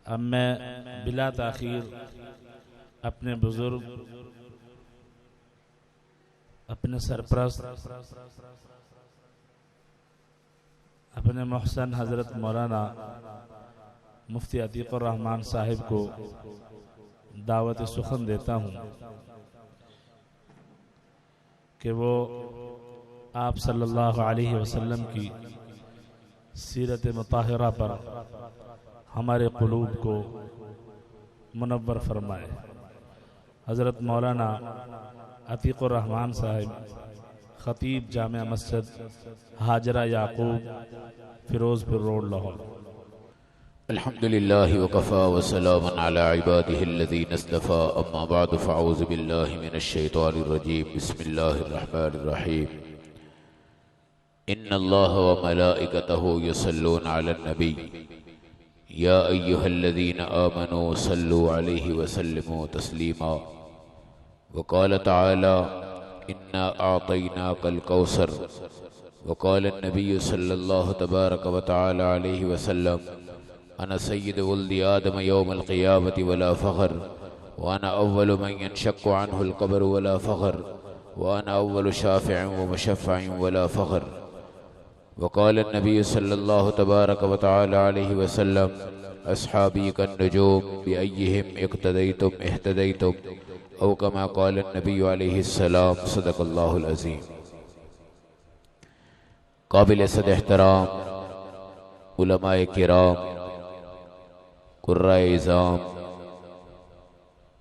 اب میں بلا تاخیر اپنے بزرگ، اپنے سرپرست، اپنے محسن حضرت مولانا مفتی عتیق الرحمن صاحب کو دعوت سخن دیتا ہوں کہ وہ آپ صلی اللہ علیہ وسلم کی سیرت مطہرہ پر ہمارے قلوب کو منور فرمائے۔ حضرت مولانا عتیق الرحمن صاحب، خطیب جامع مسجد حاجرہ یعقوب، فیروز پور روڈ، لاہور۔ الحمد لله وكفى وسلام على عباده الذين اصطفى، اما بعد فاعوذ بالله من الشيطان الرجيم، بسم الله الرحمن الرحيم۔ ان الله وملائكته يصلون على النبي يا ايها الذين آمنوا صلوا عليه وسلموا تسليما، وقال تعالى انا اعطيناك الكوثر، وقال النبي صلى الله تبارك وتعالى عليه وسلم أنا سيد ولد آدم يوم القيامة ولا فخر، وأنا أول من ينشق عنه القبر ولا فخر، وأنا أول شافع ومشفع ولا فخر، وقال النبي صلى الله تبارك وتعالى عليه وسلم أصحابي كالنجوم بأيهم اقتديتم اهتديتم، أو كما قال النبي عليه السلام، صدق الله العظيم۔ قابل صد احترام علماء کرام، قرائے اعظام،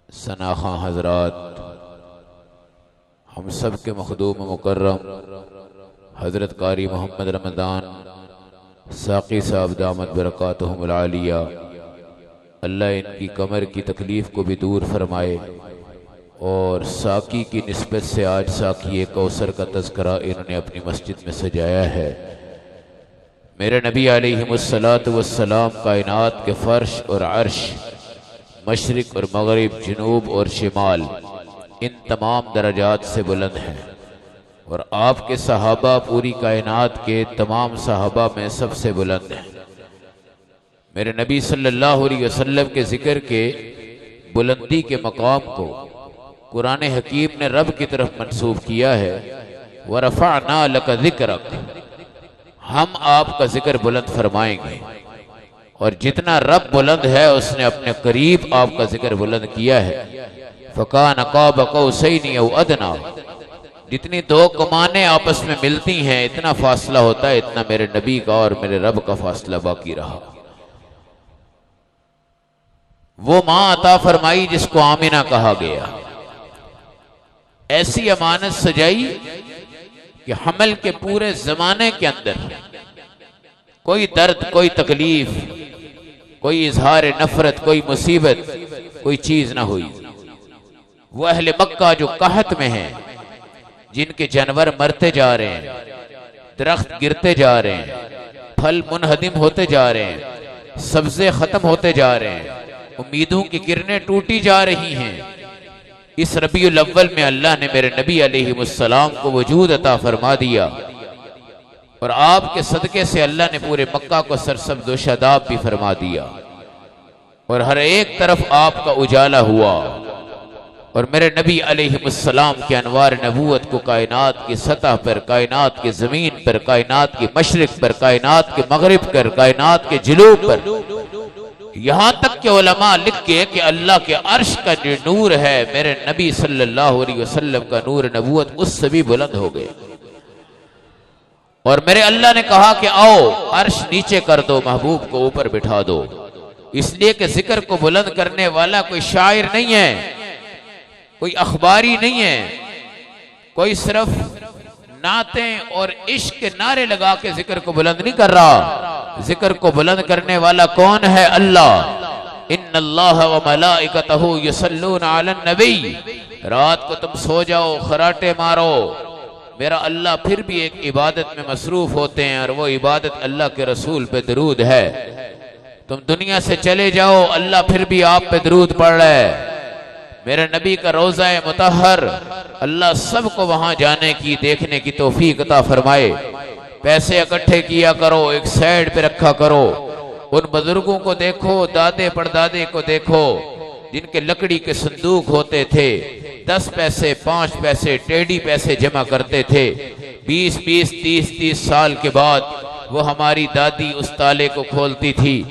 سناخاں حضرات، ہم سب کے مخدوم مکرم حضرت قاری محمد رمضان ساقی صاحب دامت برکاتہم العالیہ، اللہ ان کی کمر کی تکلیف کو بھی دور فرمائے، اور ساقی کی نسبت سے آج ساقی کوثر کا تذکرہ انہوں نے اپنی مسجد میں سجایا ہے۔ میرے نبی علیہ السلام کائنات کے فرش اور عرش، مشرق اور مغرب، جنوب اور شمال، ان تمام درجات سے بلند ہیں، اور آپ کے صحابہ پوری کائنات کے تمام صحابہ میں سب سے بلند ہیں۔ میرے نبی صلی اللہ علیہ وسلم کے ذکر کے بلندی کے مقام کو قرآن حکیم نے رب کی طرف منسوب کیا ہے، وَرَفَعْنَا لَكَ ذِكْرَكَ، ہم آپ کا ذکر بلند فرمائیں گے، اور جتنا رب بلند ہے اس نے اپنے قریب آپ کا ذکر بلند کیا ہے۔ فَكَانَ قَابَ قَوْسَيْنِ أَوْ أَدْنَىٰ، جتنی دو کمانیں آپس میں ملتی ہیں اتنا فاصلہ ہوتا ہے، اتنا میرے نبی کا اور میرے رب کا فاصلہ باقی رہا۔ وہ ماں عطا فرمائی جس کو آمنہ کہا گیا، ایسی امانت سجائی کہ حمل کے پورے زمانے کے اندر کوئی درد، کوئی تکلیف، کوئی اظہار نفرت، کوئی مصیبت، کوئی چیز نہ ہوئی۔ وہ اہل مکہ جو قحط میں ہیں، جن کے جانور مرتے جا رہے ہیں، درخت گرتے جا رہے ہیں، پھل منہدم ہوتے جا رہے ہیں، سبزے ختم ہوتے جا رہے ہیں، امیدوں کی کرنیں ٹوٹی جا رہی ہیں، اس ربیع الاول میں اللہ نے میرے نبی علیہ السلام کو وجود عطا فرما دیا، اور آپ کے صدقے سے اللہ نے پورے مکہ کو سرسبز و شاداب بھی فرما دیا، اور ہر ایک طرف آپ کا اجالا ہوا، اور میرے نبی علیہ السلام کے انوار نبوت کو کائنات کی سطح پر، کائنات کی زمین پر، کائنات کی مشرق پر، کائنات کے مغرب پر، کائنات کے جنوب پر، یہاں تک کہ علماء لکھ کے کہ اللہ کے عرش کا جو نور ہے، میرے نبی صلی اللہ علیہ وسلم کا نور نبوت اس سے بھی بلند ہو گئے، اور میرے اللہ نے کہا کہ آؤ عرش نیچے کر دو، محبوب کو اوپر بٹھا دو، اس لیے کہ ذکر کو بلند کرنے والا کوئی شاعر نہیں ہے، کوئی اخباری نہیں ہے، کوئی صرف نعتیں اور عشق کے نعرے لگا کے ذکر کو بلند نہیں کر رہا، ذکر کو بلند کرنے والا کون ہے؟ اللہ۔ ان اللہ وملائکتہ یصلون علی النبی، رات کو تم سو جاؤ، خراٹے مارو، میرا اللہ پھر بھی ایک عبادت میں مصروف ہوتے ہیں، اور وہ عبادت اللہ کے رسول پہ درود ہے۔ تم دنیا سے چلے جاؤ، اللہ پھر بھی آپ پہ درود پڑھ رہا ہے۔ میرے نبی کا روضہ مطہر، اللہ سب کو وہاں جانے کی، دیکھنے کی توفیق عطا فرمائے۔ پیسے اکٹھے کیا کرو، ایک سائیڈ پہ رکھا کرو، ان بزرگوں کو دیکھو، دادے پردادے کو دیکھو جن کے لکڑی کے صندوق ہوتے تھے، 10 پیسے 5 پیسے ٹیڑھی پیسے جمع کرتے تھے، 20 30 سال کے بعد وہ ہماری دادی اس تالے کو کھولتی تھی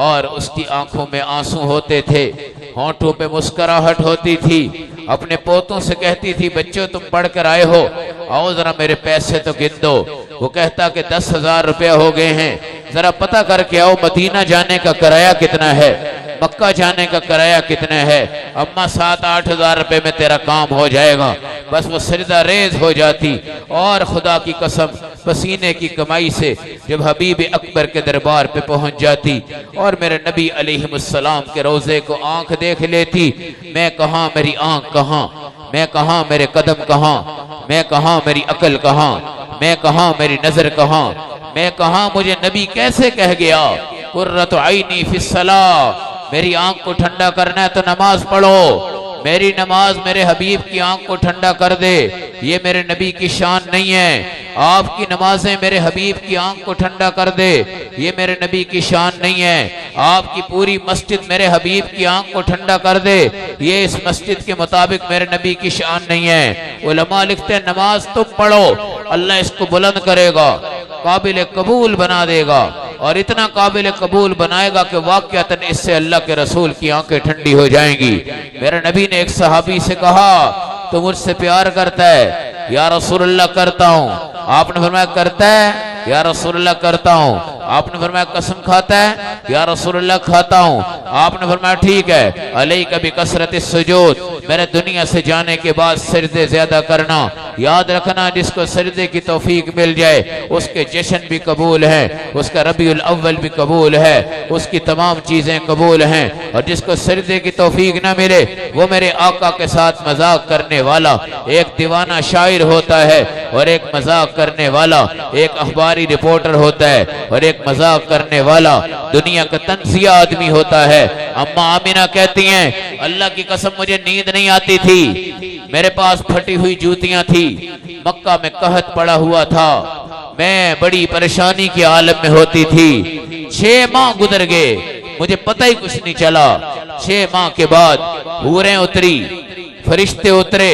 اور اس کی آنکھوں میں آنسو ہوتے تھے، ہونٹوں پہ مسکراہٹ ہوتی تھی، اپنے پوتوں سے کہتی تھی بچوں تم پڑھ کر آئے ہو، آؤ ذرا میرے پیسے تو گن دو۔ وہ کہتا کہ 10,000 روپے ہو گئے ہیں، ذرا پتہ کر کے آؤ مدینہ جانے کا کرایہ کتنا ہے، مکہ جانے کا کرایہ کتنا ہے۔ اماں 7-8 ہزار روپے میں تیرا کام ہو جائے گا۔ بس وہ سجدہ ریز ہو جاتی اور خدا کی قسم پسینے کی کمائی سے جب حبیب اکبر کے دربار پہ پہنچ جاتی اور میرے نبی علیہ السلام کے روضے کو آنکھ دیکھ لیتی، میں کہاں میری آنکھ کہاں، میں کہاں میرے قدم کہاں، میں کہاں میری عقل کہاں، میں کہاں میری نظر کہاں، میں کہاں، مجھے نبی کیسے کہہ گیا قرۃ عینی فی الصلاۃ، میری آنکھ کو ٹھنڈا کرنا ہے تو نماز پڑھو، میری نماز میرے حبیب کی آنکھ کو ٹھنڈا کر دے۔ یہ میرے نبی کی شان نہیں ہے، آپ کی نمازیں میرے حبیب کی آنکھ کو ٹھنڈا کر دے، یہ میرے نبی کی شان نہیں ہے، آپ کی پوری مسجد میرے حبیب کی آنکھ کو ٹھنڈا کر دے، یہ اس مسجد کے مطابق میرے نبی کی شان نہیں ہے۔ علماء لکھتے ہیں نماز تو پڑھو، اللہ اس کو بلند کرے گا، قابل قبول بنا دے گا، اور اتنا قابل قبول بنائے گا کہ واقعتاً اس سے اللہ کے رسول کی آنکھیں ٹھنڈی ہو جائیں گی۔ میرے نبی نے ایک صحابی سے کہا تو مجھ سے پیار کرتا ہے؟ یا رسول اللہ کرتا ہوں۔ آپ نے فرمایا کرتا ہے؟ یا رسول اللہ کرتا ہوں۔ آپ نے فرمایا قسم کھاتا ہے؟ یا رسول اللہ کھاتا ہوں۔ آپ نے فرمایا ٹھیک ہے، علیک بکثرت السجود، میرے دنیا سے جانے کے بعد سجدے زیادہ کرنا، یاد رکھنا جس کو سجدے کی توفیق مل جائے اس کے جشن بھی قبول ہیں، اس کا ربیع الاول بھی قبول ہے، اس کی تمام چیزیں قبول ہیں، اور جس کو سجدے کی توفیق نہ ملے وہ میرے آقا کے ساتھ مذاق کرنے والا ایک دیوانہ شاعر ہوتا ہے، اور ایک مذاق کرنے والا ایک اخباری رپورٹر ہوتا ہے، اور ایک مذاق کرنے والا دنیا کا تنزیہ آدمی ہوتا ہے۔ اماں آمینہ کہتی ہیں اللہ کی قسم مجھے نیند نہیں آتی تھی، میرے پاس پھٹی ہوئی جوتیاں تھی، مکہ میں قحط پڑا ہوا تھا، میں بڑی پریشانی کے عالم میں ہوتی تھی، 6 ماہ گزر گئے مجھے پتہ ہی کچھ نہیں چلا۔ 6 ماہ کے بعد حوریں اتری، فرشتے اترے،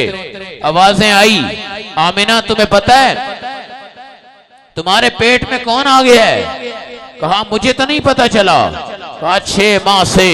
آوازیں آئی، آمینہ تمہیں پتہ ہے تمہارے پیٹ میں کون آ گیا ہے؟ کہا مجھے تو نہیں پتہ چلا۔ کہا 6 ماہ سے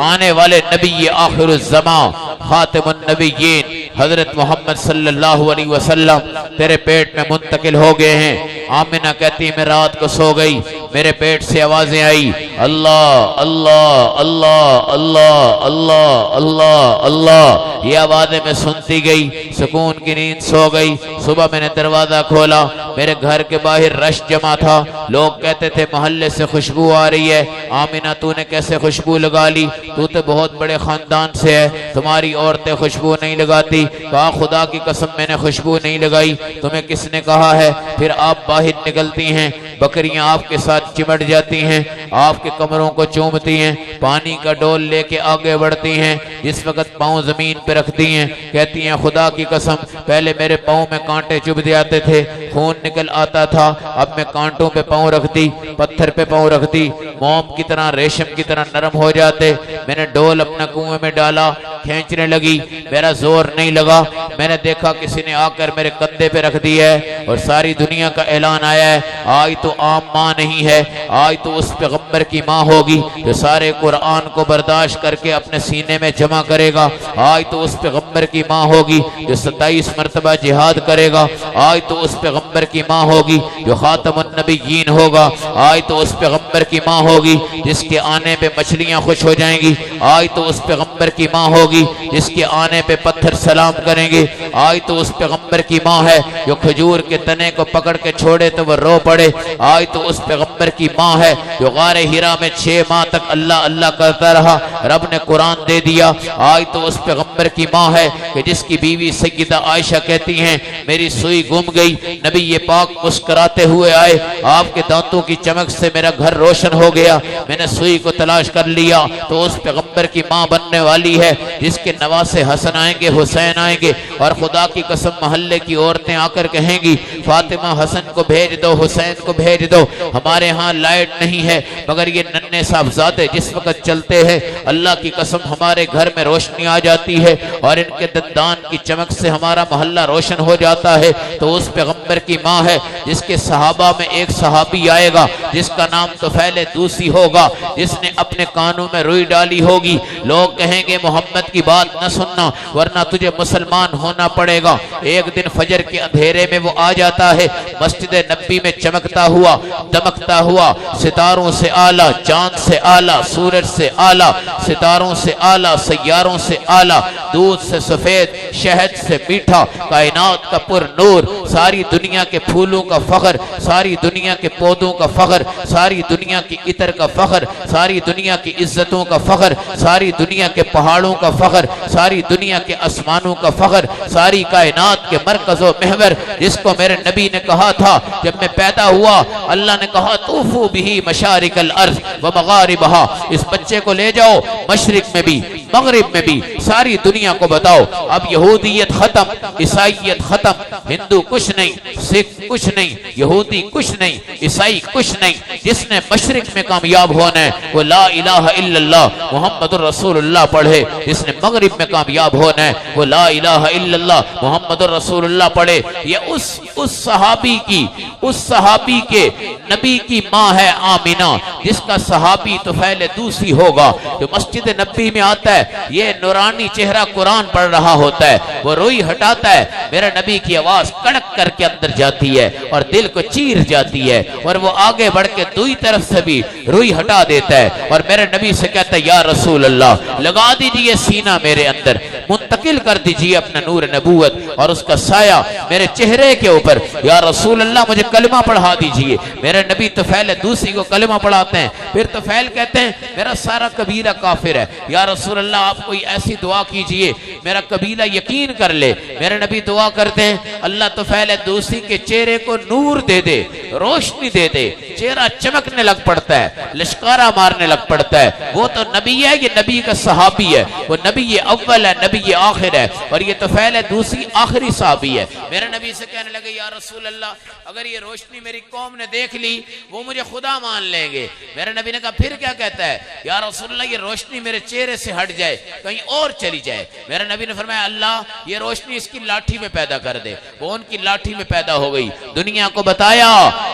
آنے والے نبی آخر الزمان خاتم النبیین حضرت محمد صلی اللہ علیہ وسلم تیرے پیٹ میں منتقل ہو گئے ہیں۔ آمینہ کہتی میں رات کو سو گئی، میرے پیٹ سے آوازیں آئی، اللہ اللہ اللہ اللہ اللہ اللہ اللہ، یہ آوازیں میں سنتی گئی، سکون کی نیند سو گئی۔ صبح میں نے دروازہ کھولا، میرے گھر کے باہر رش جمع تھا، لوگ کہتے تھے محلے سے خوشبو آ رہی ہے۔ آمینہ تو نے کیسے خوشبو لگا لی؟ تو تے بہت بڑے خاندان سے ہے، تمہاری عورتیں خوشبو نہیں لگاتی۔ کہا خدا کی قسم میں نے خوشبو نہیں لگائی، تمہیں کس نے کہا ہے؟ پھر آپ باہر نکلتی ہیں، بکریاں آپ کے ساتھ چمٹ جاتی ہیں، آپ کے کمروں کو چومتی ہیں، پانی کا ڈول لے کے آگے بڑھتی ہیں، جس وقت پاؤں زمین پہ رکھتی ہیں کہتی ہیں خدا کی قسم پہلے میرے پاؤں میں کانٹے چبھ جاتے تھے، خون نکل آتا تھا، اب میں کانٹوں پہ پاؤں رکھتی، پتھر پہ پاؤں رکھتی، موم کی طرح ریشم کی طرح نرم ہو جاتے۔ میں نے ڈول اپنا کنویں میں ڈالا، کھینچنے لگی، میرا زور نہیں لگا، میں نے دیکھا کسی نے آ کر میرے کندھے پہ رکھ دی ہے، اور ساری دنیا کا اعلان آیا ہے آج تو عام ماں نہیں ہے، آج تو اس پیغمبر کی ماں ہوگی جو سارے قرآن کو برداشت کر کے اپنے سینے میں جمع کرے گا، آج تو اس پیغمبر کی ماں ہوگی جو 27 مرتبہ جہاد کرے گا، آج تو اس پیغمبر کی ماں ہوگی جو خاتم النبیین ہوگا، آج تو اس پیغمبر کی ماں ہوگی جس کے آنے پہ مچھلیاں خوش ہو جائیں گی، آج تو اس پیغمبر کی ماں ہوگی جس کے آنے پہ پتھر سلام کریں گے، آج تو اس پیغمبر کی ماں ہے جو کھجور کے تنے کو پکڑ کے چھوڑے تو وہ رو پڑے، آج تو اس پیغمبر کی ماں ہے جو غار ہرا میں 6 ماہ تک اللہ اللہ کرتا رہا، رب نے قرآن دے دیا، آج تو اس پیغمبر کی ماں ہے کہ جس کی بیوی سیدہ عائشہ کہتی ہیں میری سوئی گم گئی، نبی یہ پاک مسکراتے ہوئے آئے، آپ کے دانتوں کی چمک سے میرا گھر روشن ہو گیا، میں نے سوئی کو تلاش کر لیا تو اس پیغمبر کی ماں بننے والی ہے جس کے نواسے حسن آئیں گے، حسین آئیں گے، اور خدا کی قسم محلے کی عورتیں آ کر کہیں گی فاطمہ حسن کو بھیج دو، حسین کو بھیج دو، ہمارے ہاں لائٹ نہیں ہے مگر یہ ننھے صاحبزادے جس وقت چلتے ہیں اللہ کی قسم ہمارے گھر میں روشنی آ جاتی ہے اور ان کے دندان کی چمک سے ہمارا محلہ روشن ہو جاتا ہے۔ تو اس پیغمبر کی ماں ہے جس کے صحابہ میں ایک صحابی آئے گا جس کا نام طفیل دوسی ہوگا، جس نے اپنے کانوں میں روئی ڈالی ہوگی، لوگ کہیں گے محمد کی بات نہ سننا ورنہ تجھے مسلمان ہونا پڑے گا۔ ایک دن فجر کے اندھیرے میں وہ آ جاتا ہے، مسجد نبی میں چمکتا ہوا دمکتا ہوا، ستاروں سے آلہ، چاند سے آلہ، سورج سے آلہ، ستاروں سے آلہ، سیاروں سے آلہ، دودھ سے سفید، شہد سے میٹھا، کائنات کا پر نور، ساری دنیا کے پھولوں کا فخر، ساری دنیا کے پودوں کا فخر، ساری دنیا کی عطر کا فخر، ساری دنیا کی عزتوں کا فخر، ساری دنیا کے پہاڑوں کا فخر، ساری دنیا کے آسمانوں کا فخر، ساری کائنات کے مرکز و محور، جس کو میرے نبی نے کہا تھا جب میں پیدا ہوا، اللہ نے کہا طوفوا بہ مشارق الارض ومغاربہا، اس بچے کو لے جاؤ مشرق میں بھی مغرب میں بھی ساری دنیا کو بتاؤ۔ اب یہودیت ختم، عیسائیت ختم، ہندو کچھ نہیں، سکھ کچھ نہیں، یہودی کچھ نہیں، عیسائی کچھ نہیں، جس نے مشرق میں کامیاب ہونا ہے وہ لا الہ الا اللہ محمد الرسول اللہ پڑھے، جس نے مغرب میں کامیاب ہونا ہے وہ لا الہ الا اللہ محمد الرسول اللہ پڑھے۔ یہ اس صحابی کے نبی کی ماں ہے آمینہ، جس کا صحابی طفیل دوسی ہوگا جو مسجد نبی میں آتا ہے، یہ نورانی چہرہ قرآن پڑھ رہا ہوتا ہے، وہ روئی ہٹاتا ہے، میرے نبی کی آواز کڑک کر کے اندر جاتی ہے اور دل کو چیر جاتی ہے، اور وہ آگے بڑھ کے دوئی طرف سے بھی روئی ہٹا دیتا ہے اور میرے نبی سے کہتا ہے یا رسول اللہ لگا دیجئے سینہ میرے اندر، منتقل کر دیجئے اپنا نور نبوت اور اس کا سایہ میرے چہرے کے اوپر، یا رسول اللہ مجھے کلمہ پڑھا دیجئے۔ میرے نبی طفیل دوسی کو کلمہ پڑھاتے ہیں، پھر طفیل کہتے ہیں میرا سارا قبیلہ کافر ہے، یا رسول اللہ آپ کوئی ایسی دعا کیجئے میرا قبیلہ یقین کر لے۔ میرے نبی دعا کرتے ہیں اللہ طفیل دوسی کے چہرے کو نور دے دے، روشنی دے دے، چہرہ چمکنے لگ پڑتا ہے، لشکارہ مارنے لگ پڑتا ہے۔ وہ تو نبی ہے، یہ نبی کا صحابی ہے، وہ نبی اول ہے، نبی آخر ہے، اور یہ طفیل دوسی آخری صحابی ہے۔ میرے نبی سے کہنے لگے یا رسول اللہ اگر یہ روشنی میری قوم نے دیکھ لی وہ مجھے خدا مان لیں گے۔ میرے نبی نے کہا پھر کیا کہتا ہے؟ یا رسول اللہ یہ روشنی میرے چہرے سے ہٹ جائے کہیں اور چلی جائے۔ میرے نبی نے فرمایا اللہ یہ روشنی اس کی لاٹھی میں پیدا کر دے۔ وہ ان کی لاٹھی میں پیدا ہو گئی، دنیا کو بتایا۔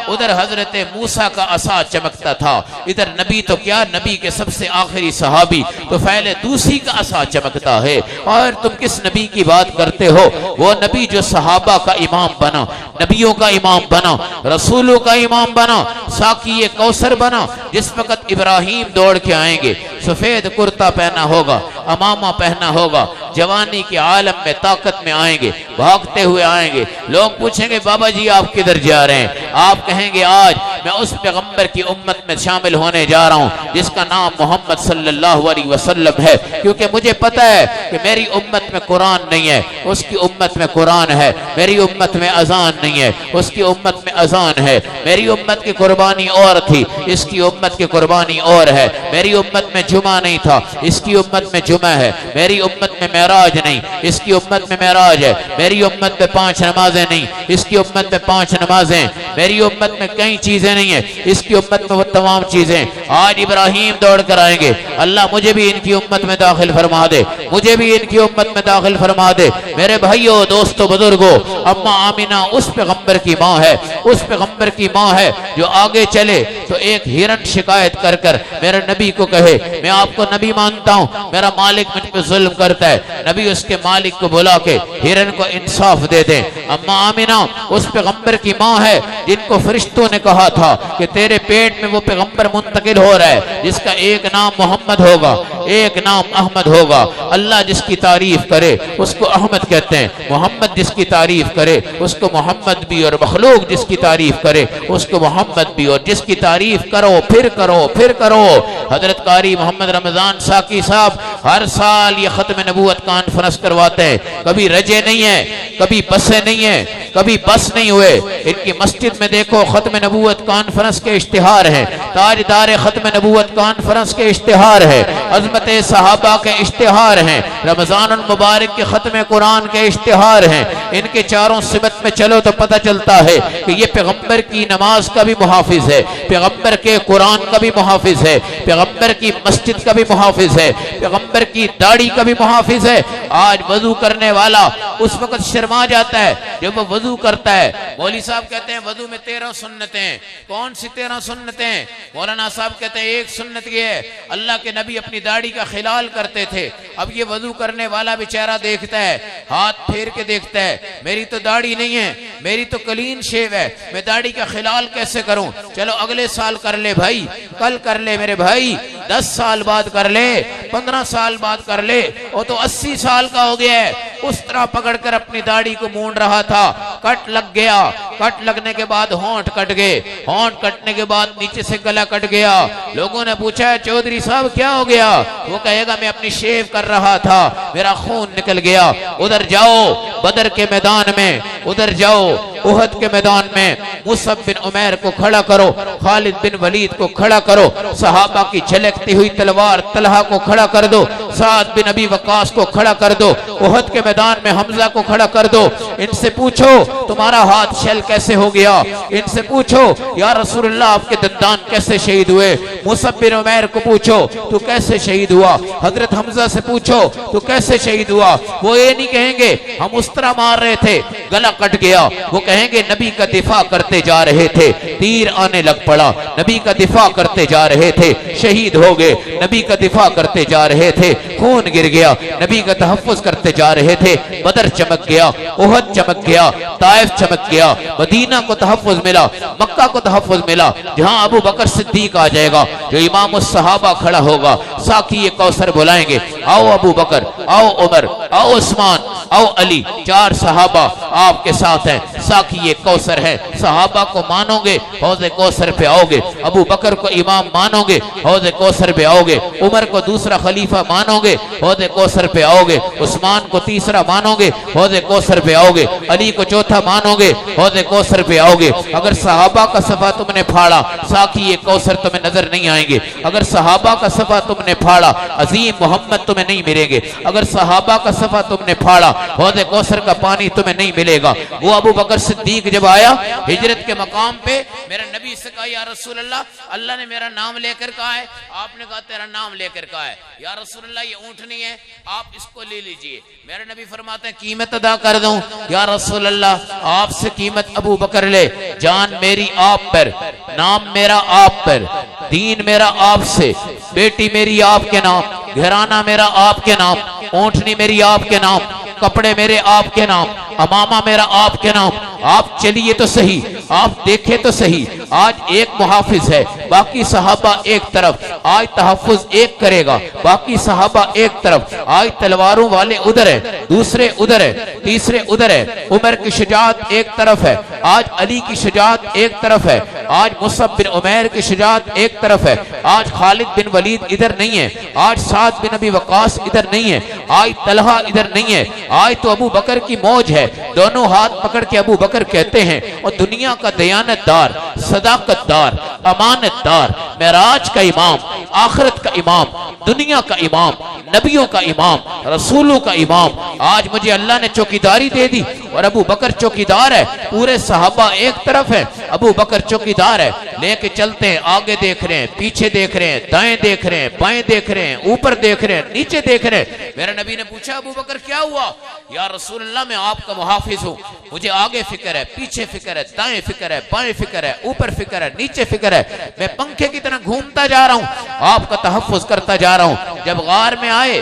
ادھر حضرت موسیٰ کا عصا چمکتا تھا، ادھر نبی تو کیا نبی کے سب سے آخری صحابی طفیل دوسی کا عصا چمکتا ہے۔ اور تم کس نبی کی بات کرتے ہو؟ وہ نبی جو صحابہ کا امام بنا، نبیوں کا امام بنا، رسولوں کا امام بنا، ساقی کوثر بنا۔ جس وقت ابراہیم دوڑ کے آئیں گے، سفید کرتا پہنا ہوگا، امامہ پہنا ہوگا، جوانی کے عالم میں طاقت میں آئیں گے، بھاگتے ہوئے آئیں گے، لوگ پوچھیں گے بابا جی آپ کدھر جا رہے ہیں؟ آپ کہیں گے آج میں اس پیغمبر کی امت میں شامل ہونے جا رہا ہوں جس کا نام محمد صلی اللہ علیہ وسلم ہے، کیونکہ مجھے پتہ ہے کہ میری امت میں قرآن نہیں ہے، اس کی امت میں قرآن ہے، میری امت میں اذان نہیں ہے، اس کی امت میں اذان ہے، میری امت کی قربانی اور تھی، اس کی امت کی قربانی اور ہے، میری امت میں جمعہ نہیں تھا، اس کی امت میں جمعہ ہے، میری امت میں معراج نہیں، اس کی امت میں معراج ہے، میری امت میں 5 نمازیں نہیں، اس کی امت میں 5 نمازیں، میری امت میں کئی چیزیں نہیں ہیں، اس کی امت میں وہ تمام چیزیں۔ آج ابراہیم دوڑ کر آئیں گے، اللہ مجھے بھی ان کی امت میں داخل فرما دے، مجھے بھی ان کی امت میں داخل فرما دے۔ میرے بھائیوں دوستو بزرگوں، اماں آمینہ اس پیغمبر کی ماں ہے، اس پیغمبر کی ماں ہے جو آگے چلے تو ایک ہرن شکایت کر کر میرے نبی کو کہے میں آپ کو نبی مانتا ہوں، میرا مالک مجھ پہ ظلم کرتا ہے، نبی اس کے مالک کو بلا کے ہرن کو انصاف دے دیں۔ اماں آمینہ اس پیغمبر کی ماں ہے جن کو فرشتوں نے کہا تھا کہ تیرے پیٹ میں وہ پیغمبر منتقل ہو رہا ہے جس کا ایک نام محمد ہوگا، ایک نام احمد ہوگا۔ اللہ جس کی تعریف کرے اس کو احمد کہتے ہیں، محمد جس کی تعریف کرے اس کو محمد بھی، اور مخلوق جس کی تعریف کرے اس کو محمد بھی، اور جس کی تعریف تعریف کرو پھر کرو پھر کرو. حضرت قاری محمد رمضان ساکی صاحب ہر سال یہ ختم نبوت کانفرنس کرواتے ہیں. کبھی رجے نہیں ہیں, کبھی بسیں نہیں ہیں, کبھی بس نہیں ہوئے. ان کی مسجد میں دیکھو ختم نبوت کانفرنس کے اشتہار ہیں, تاجدار ختم نبوت کانفرنس کے اشتہار ہے, عظمت صحابہ کے اشتہار ہیں, رمضان المبارک کے ختم قرآن کے اشتہار ہیں. ان کے چاروں سمت میں چلو تو پتہ چلتا ہے کہ یہ پیغمبر کی نماز کا بھی محافظ ہے, پیغمبر کے قرآن کا بھی محافظ ہے, پیغمبر کی مسجد کا بھی محافظ ہے, پیغمبر کی داڑھی کا بھی محافظ ہے. آج وضو کرنے والا اس وقت شرما جاتا ہے جب وہ وضو کرتا ہے. مولوی صاحب کہتے ہیں وضو میں 13 سنتیں. کون سی 13 سنتیں؟ مولانا صاحب کہتے ہیں ایک سنت یہ ہے اللہ کے نبی اپنی داڑھی کا خلال کرتے تھے. اب یہ وضو کرنے والا بیچارہ دیکھتا ہے, ہاتھ پھیر کے دیکھتا ہے, میری تو داڑھی نہیں ہے, میری تو کلین شیو ہے, میں داڑھی کا خلال کیسے کروں؟ چلو اگلے سال کر لے بھائی, کل کر لے میرے بھائی, 10 سال بعد کر لے, 15 سال بعد کر لے, وہ تو 80 سال کا ہو گیا ہے. اس طرح پکڑ کر اپنی داڑھی کو مونڈ رہا تھا, کٹ لگ گیا, کٹ لگنے کے بعد ہونٹ کٹ گئے, ہونٹ کٹنے کے بعد نیچے سے گلا کٹ گیا. لوگوں نے پوچھا چودھری صاحب کیا ہو گیا؟ وہ کہے گا میں اپنی شیو کر رہا تھا, میرا خون نکل گیا. ادھر جاؤ بدر کے میدان میں, ادھر جاؤ احد کے میدان میں, مصعب بن عمیر کو کھڑا کرو, خالد بن ولید کو کھڑا کرو, صحابہ کی جھلکتی ہوئی تلوار طلحہ کو کھڑا کر دو, سعد بن ابی وقاص کو کھڑا کر دو, احد کے میدان میں حمزہ کو کھڑا کر دو. ان سے پوچھو تمہارا ہاتھ شل کیسے ہو گیا؟ ان سے پوچھو یا رسول اللہ آپ کے دندان کیسے شہید ہوئے؟ مصعب بن عمیر کو پوچھو تو کیسے شہید ہوا؟ حضرت حمزہ سے پوچھو تو کیسے شہید ہوا؟ وہ یہ نہیں کہیں گے ہم اس طرح مار رہے تھے گلا کٹ گیا, وہ کہیں گے نبی کا دفاع کرتے جا رہے تھے, تیر آنے لگ پڑا, نبی کا دفاع کرتے جا رہے تھے, شہید ہو گئے, نبی کا دفاع کرتے جا رہے تھے, خون گر گیا, نبی کا تحفظ کرتے جا رہے تھے. بدر چمک گیا, احد چمک گیا, طائف چمک گیا, مدینہ کو تحفظ ملا, مکہ کو تحفظ ملا. جہاں ابو بکر صدیق آ جائے گا, جو امام الصحابہ کھڑا ہوگا, ساقی کوثر بلائیں گے, آؤ ابو بکر, آؤ عمر, آؤ عثمان, آؤ علی, 4 صحابہ آپ کے ساتھ ہیں, ساقی کوثر ہے. صحابہ کو مانو گے حوض کوثر پہ آؤ گے, ابو بکر کو امام مانو گے حوض کوثر پہ آؤ گے, عمر کو دوسرا خلیفہ مانو گے حوض کوثر پہ آؤ گے, عثمان کو تیسرا مانو گے حوض کوثر پہ آؤ گے, علی کو چوتھا مانو گے حوض کوثر پہ آؤ گے. اگر صحابہ کا صفحہ تم نے پھاڑا ساقی کوثر تمہیں نظر نہیں آئیں گے. اگر صحابہ کا صفحہ تم نے پھاڑا عظیم محمد تمہیں نہیں ملیں گے. اگر صحابہ کا صفحہ تم نے پھاڑا حوض کوثر کا پانی تمہیں نہیں ملے گا. وہ ابو بکر صدیق جب آیا ہجرت کے مقام پہ, میرا نبی سے کہا یا رسول اللہ, اللہ نے میرا نام لے کر کہا ہے, آپ نے کہا تیرا نام لے کر کہا ہے, یا رسول اللہ یہ اونٹنی ہے آپ اس کو لے لیجئے. میرا نبی فرماتے ہیں قیمت ادا کر دوں؟ یا رسول اللہ آپ سے قیمت ابو بکر لے, جان میری آپ پر, نام میرا آپ پر, دین میرا آپ سے, بیٹی میری آپ کے نام, گھرانہ میرا آپ کے نام, اونٹنی میری آپ کے نام, کپڑے میرے آپ کے نام, امامہ میرا آپ کے نام. آپ چلیے تو صحیح, آپ دیکھیں تو صحیح, آج ایک محافظ ہے, باقی صحابہ ایک طرف, آج تحفظ ایک کرے گا, باقی صحابہ ایک طرف. آج تلواروں والے ادھر ہے, دوسرے ادھر ہے, تیسرے ادھر ہے. عمر کی شجاعت ایک طرف ہے, آج علی کی شجاعت ایک طرف ہے, آج مصعب بن عمیر کی شجاعت ایک طرف ہے, آج خالد بن ولید ادھر نہیں ہے, آج سعد بن ابی وقاص ادھر نہیں ہے, آج طلحہ ادھر نہیں ہے. آج تو ابو بکر کی موج ہے, دونوں ہاتھ پکڑ کے ابو بکر کہتے ہیں, اور دنیا کا دیانت دار, صداقت دار, امانت دار, معراج کا امام, آخرت کا امام, دنیا کا امام, نبیوں کا امام, رسولوں کا امام. آج مجھے اللہ نے چوکیداری دے دی اور ابو بکر چوکیدار ہے. پورے صحابہ ایک طرف ہیں, ابو بکر چوکیدار ہے. لے کے چلتے ہیں, آگے دیکھ رہے ہیں, پیچھے دیکھ رہے ہیں, دائیں دیکھ رہے ہیں, بائیں دیکھ رہے ہیں, اوپر دیکھ رہے ہیں, نیچے دیکھ رہے ہیں. میرا نبی نے پوچھا ابو بکر کیا ہوا؟ یا رسول اللہ میں آپ کا محافظ ہوں, مجھے آگے فکر ہے, پیچھے فکر ہے, دائیں فکر ہے, بائیں فکر ہے, اوپر فکر ہے, نیچے فکر ہے. میں پنکھے کی طرح گھومتا جا رہا ہوں, آپ کا تحفظ کرتا جا رہا ہوں. جب غار میں آئے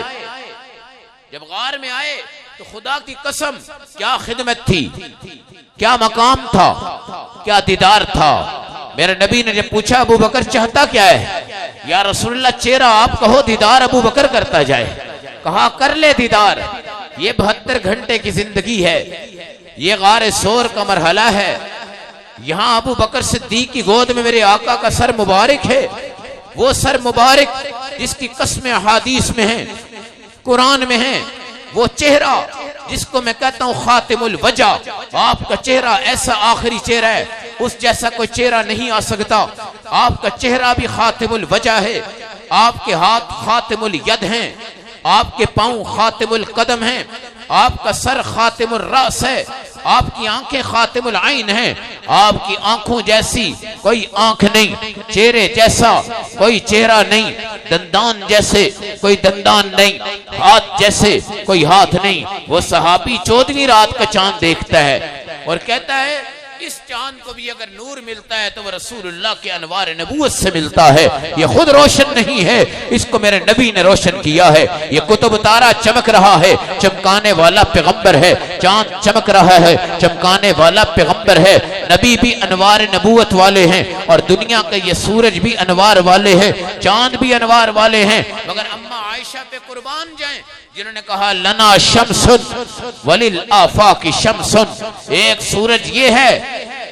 تو خدا کی قسم کیا خدمت تھی, کیا مقام تھا, کیا دیدار تھا. میرے نبی نے جب پوچھا ابو بکر چاہتا کیا ہے؟ یا رسول اللہ چہرہ آپ کہو دیدار ابو بکر کرتا جائے. کہا کر لے دیدار, یہ 72 گھنٹے کی زندگی ہے, یہ غار سور کا مرحلہ ہے, یہاں ابو بکر صدیق کی گود میں میرے آقا کا سر مبارک ہے، وہ سر مبارک جس کی قسمیں احادیث میں ہیں، قرآن میں ہیں، وہ چہرہ جس کو میں کہتا ہوں خاتم الوجہ، آپ کا چہرہ ایسا آخری چہرہ ہے، اس جیسا کوئی چہرہ نہیں آ سکتا، آپ کا چہرہ بھی خاتم الوجہ ہے، آپ کے ہاتھ خاتم الید ہیں، آپ کے پاؤں خاتم القدم ہیں، آپ کا سر خاتم الراس ہے، آپ کی آنکھیں خاتم العین ہیں، آپ کی آنکھوں جیسی کوئی آنکھ نہیں، چہرے جیسا کوئی چہرہ نہیں، دندان جیسے کوئی دندان نہیں، ہاتھ جیسے کوئی ہاتھ نہیں۔ وہ صحابی 14ویں رات کا چاند دیکھتا ہے اور کہتا ہے اس چاند کو بھی اگر نور ملتا ہے تو وہ رسول اللہ کے انوار نبوت سے ملتا ہے، یہ خود روشن نہیں ہے، اس کو میرے نبی نے روشن کیا ہے۔ یہ قطب تارا چمک رہا ہے، چمکانے والا پیغمبر ہے، چاند چمک رہا ہے، چمکانے والا پیغمبر ہے۔ نبی بھی انوار نبوت والے ہیں اور دنیا کا یہ سورج بھی انوار والے ہیں، چاند بھی انوار والے ہیں، مگر اماں عائشہ پہ قربان جائیں جنہوں نے کہا لنا شمس وللآفاق شمس، ایک سورج یہ ہے،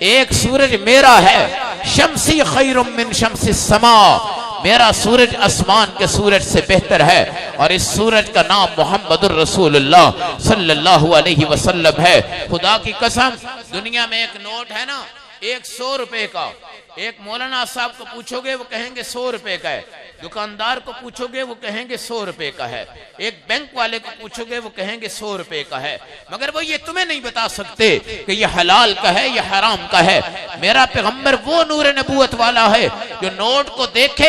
ایک سورج میرا ہے، شمسی خیر من شمس السماء، میرا سورج آسمان کے سورج سے بہتر ہے، اور اس سورج کا نام محمد الرسول اللہ صلی اللہ علیہ وسلم ہے۔ خدا کی قسم، دنیا میں ایک نوٹ ہے نا، 100 روپے کا، ایک مولانا صاحب کو پوچھو گے وہ کہیں گے 100 روپے کا ہے، دکاندار کو پوچھو گے وہ کہیں گے 100 روپے کا ہے، ایک بینک والے کو پوچھو گے وہ کہیں گے 100 روپے کا ہے، مگر وہ یہ تمہیں نہیں بتا سکتے کہ یہ حلال کا ہے یا حرام کا ہے۔ میرا پیغمبر وہ نور نبوت والا ہے جو نوٹ کو دیکھ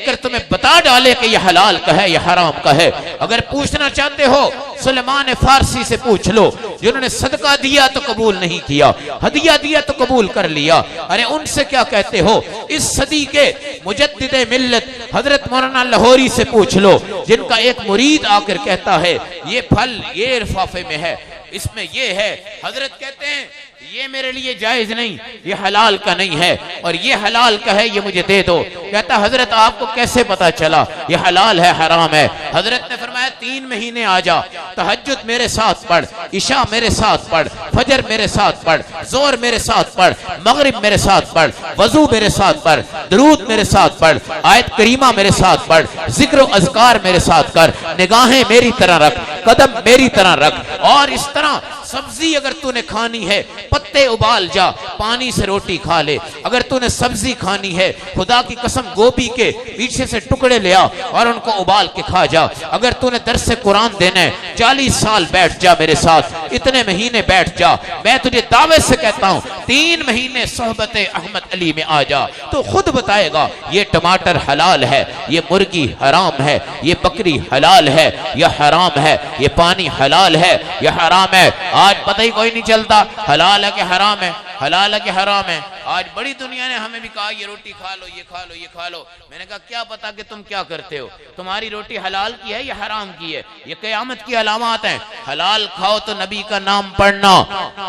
کر تمہیں بتا ڈالے کہ یہ حلال کا ہے یا حرام کا ہے۔ اگر پوچھنا چاہتے ہو سلمان فارسی سے پوچھ لو، جنہوں نے صدقہ دیا تو قبول نہیں کیا، ہدیہ دیا تو قبول کر لیا، ارے ان سے کیا کہتے ہو؟ اس صدی کے مجدد ملت حضرت مولانا لاہوری سے پوچھ لو، جن کا ایک مرید آ کر کہتا ہے یہ پھل یہ لفافے میں ہے، اس میں یہ ہے، حضرت کہتے ہیں یہ میرے لیے جائز نہیں، یہ حلال کا نہیں ہے، اور یہ حلال کا ہے، یہ مجھے دے دو۔ کہتا حضرت آپ کو کیسے پتا چلا یہ حلال ہے حرام ہے؟ حضرت نے فرمایا 3 مہینے آ جا، تہجد میرے ساتھ پڑھ، عشاء میرے ساتھ پڑھ، فجر میرے ساتھ پڑھ، ظہر میرے ساتھ پڑھ، مغرب میرے ساتھ پڑھ، وضو میرے ساتھ پڑھ، درود میرے ساتھ پڑھ، آیت کریمہ میرے ساتھ پڑھ، ذکر و اذکار میرے ساتھ کر، نگاہیں میری طرح رکھ، قدم میری طرح رکھ، اور اس طرح سبزی اگر تو نے کھانی ہے پتے ابال جا، پانی سے روٹی کھا لے۔ اگر تو نے سبزی کھانی ہے خدا کی قسم گوبھی کے پیچھے سے ٹکڑے لیا اور ان کو ابال کے کھا جا۔ اگر تو نے درس قرآن دینا ہے 40 سال بیٹھ جا میرے ساتھ، اتنے مہینے بیٹھ جا، میں تجھے دعوت سے کہتا ہوں 3 مہینے صحبت احمد علی میں آ جا، تو خود بتائے گا یہ ٹماٹر حلال ہے، یہ مرغی حرام ہے، یہ بکری حلال ہے یا حرام ہے، یہ پانی حلال ہے یا حرام ہے۔ آج پتہ ہی کوئی نہیں چلتا حلال ہے کہ حرام ہے، حلال ہے کہ حرام ہے۔ آج بڑی دنیا نے ہمیں بھی کہا یہ روٹی کھا لو، یہ کھا لو، یہ کھا لو۔ میں نے کہا کیا پتا کہ تم کیا کرتے ہو، تمہاری روٹی حلال کی ہے یا حرام کی ہے؟ یہ قیامت کی علامات ہیں۔ حلال کھاؤ تو نبی کا نام پڑھنا،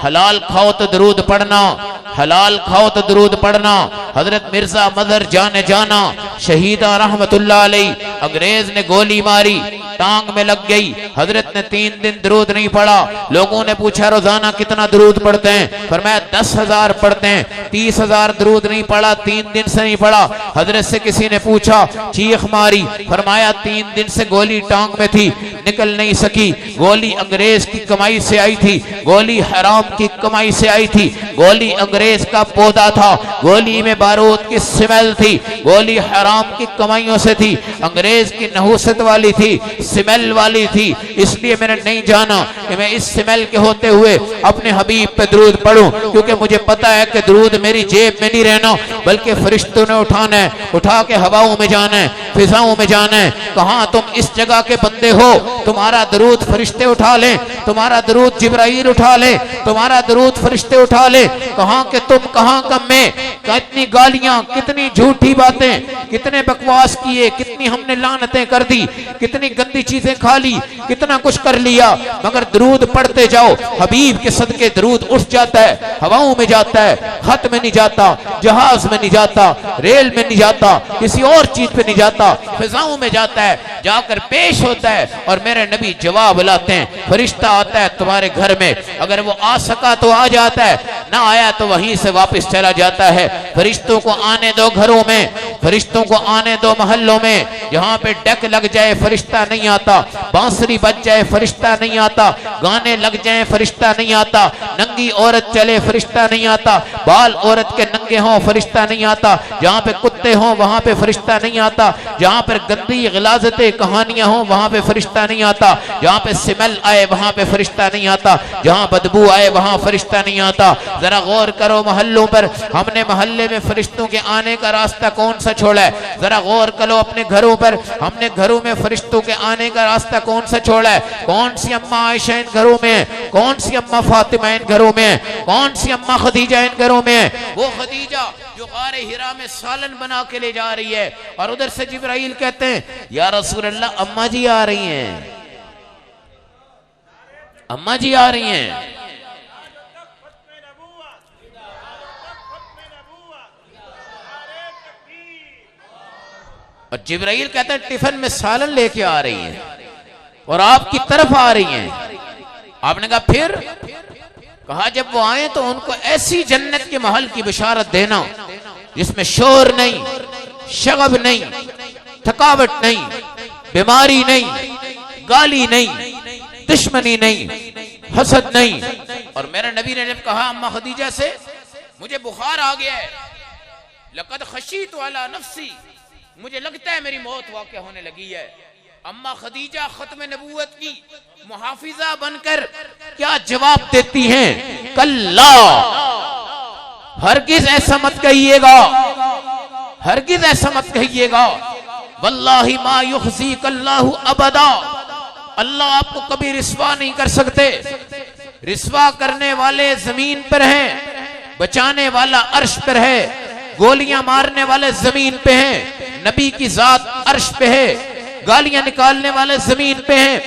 حلال کھاؤ تو درود پڑھنا، حلال کھاؤ تو درود پڑھنا۔ حضرت مرزا مظہر جانا شہیدہ رحمت اللہ علیہ، انگریز نے گولی ماری، ٹانگ میں لگ گئی، حضرت نے 3 دن درود نہیں پڑھا۔ لوگوں نے پوچھا روزانہ کتنا درود پڑھتے ہیں؟ فرمایا 10,000 پڑھتے ہیں۔ 30,000 درود نہیں پڑھا، 3 دن سے نہیں پڑھا۔ حضرت سے کسی نے پوچھا، چیخ ماری، فرمایا 3 دن سے گولی ٹانگ میں تھی، نکل نہیں سکی۔ گولی انگریز کی کمائی سے آئی تھی، گولی حرام کی کمائی سے آئی تھی، گولی انگریز کا پودا تھا، گولی میں بارود کی سمیل تھی، گولی حرام کی کمائیوں سے تھی، انگریز کی نحوست والی تھی، سمیل والی تھی۔ اس لیے میں نے نہیں جانا کہ میں اس سمیل کے ہوتے ہوئے اپنے حبیب پہ درود پڑھوں، کیونکہ مجھے پتا ہے کہ درود میری جیب میں نہیں رہنا، بلکہ فرشتوں نے اٹھانا ہے، اٹھا کے ہواؤں میں جانا ہے، فضاؤں میں جانا ہے۔ کہاں تم اس جگہ کے بندے ہو، تمہارا درود فرشتے اٹھا لیں، تمہارا درود جبرائیل اٹھا لیں، تمہارا درود فرشتے اٹھا لیں۔ کہاں کہ تم، کہاں کم میں، کتنی گالیاں، کتنی جھوٹی باتیں، کتنے بکواس کیے، کتنی ہم نے لعنتیں کر دی، کتنی گندی چیزیں کھا لی، کتنا کچھ کر لیا، مگر درود پڑھتے جاؤ۔ حبیب کے صدقے درود اٹھ جاتا ہے، ہواؤں میں جاتا ہے، خط میں نہیں جاتا، جہاز میں نہیں جاتا، ریل میں نہیں جاتا، کسی اور چیز پہ نہیں جاتا، فضاؤں میں جاتا ہے، جا کر پیش ہوتا ہے، اور میرے نبی جواب لاتے ہیں۔ فرشتہ آتا ہے تمہارے گھر میں، اگر وہ آ سکا تو آ جاتا ہے، نہ آیا تو وہیں سے واپس چلا جاتا ہے۔ فرشتوں کو آنے دو گھروں میں، فرشتوں کو آنے دو محلوں میں، جہاں پہ ڈک لگ جائے فرشتہ نہیں آتا، بانسری بج جائے فرشتہ نہیں آتا، گانے لگ جائیں فرشتہ نہیں آتا، ننگی عورت چلے فرشتہ نہیں آتا، بال عورت کے ننگے ہوں فرشتہ نہیں آتا، جہاں پہ کتے ہوں وہاں پہ فرشتہ نہیں آتا، جہاں پر گندی غلاظتیں کہانیاں ہوں وہاں پہ فرشتہ نہیں آتا، جہاں پہ سمیل آئے وہاں پہ فرشتہ نہیں آتا، جہاں بدبو آئے وہاں فرشتہ نہیں آتا۔ ذرا غور کرو محلوں پر، ہم نے محلے میں فرشتوں کے آنے کا راستہ کون سا چھوڑا ہے؟ ذرا غور کرو اپنے گھروں پر، ہم نے گھروں میں فرشتوں کے آنے کا راستہ کون سا چھوڑا ہے؟ کون سی اماں عائشہ ان گھروں میں ہیں؟ کون سی اماں فاطمہ ان گھروں میں ہیں؟ کون سی اماں خدیجہ ان گھروں میں ہیں؟ وہ خدیجہ جو غار ہرا میں سالن بنا کے لے جا رہی ہے، اور ادھر سے جبرائیل کہتے ہیں یا رسول اللہ اماں جی آ رہی ہیں، اماں جی آ رہی ہیں۔ اور جبرائیل کہتا ہے ٹفن میں سالن لے کے آ رہی ہیں اور آپ کی طرف آ رہی ہیں۔ آپ نے کہا پھر؟ کہا جب وہ آئیں تو ان کو ایسی جنت کے محل کی بشارت دینا جس میں شور نہیں، شغب نہیں، تھکاوٹ نہیں، بیماری نہیں، گالی نہیں، دشمنی نہیں، حسد نہیں۔ اور میرے نبی نے جب کہا اماں خدیجہ سے مجھے بخار آ گیا ہے، لقد خشیت علی نفسی، مجھے لگتا ہے میری موت واقع ہونے لگی ہے، اماں خدیجہ ختم نبوت کی محافظہ بن کر کیا جواب دیتی ہیں؟ کلا، ہرگز ایسا مت کہیے گا، ہرگز ایسا مت کہیے گا، واللہ ما یخزیک اللہ ابدا، اللہ آپ کو کبھی رسوا نہیں کر سکتے۔ رسوا کرنے والے زمین پر ہیں، بچانے والا عرش پر ہے، گولیاں مارنے والے زمین پہ ہیں، نبی کی ذات عرش پہ ہے، گالیاں نکالنے والے زمین پہ ہیں،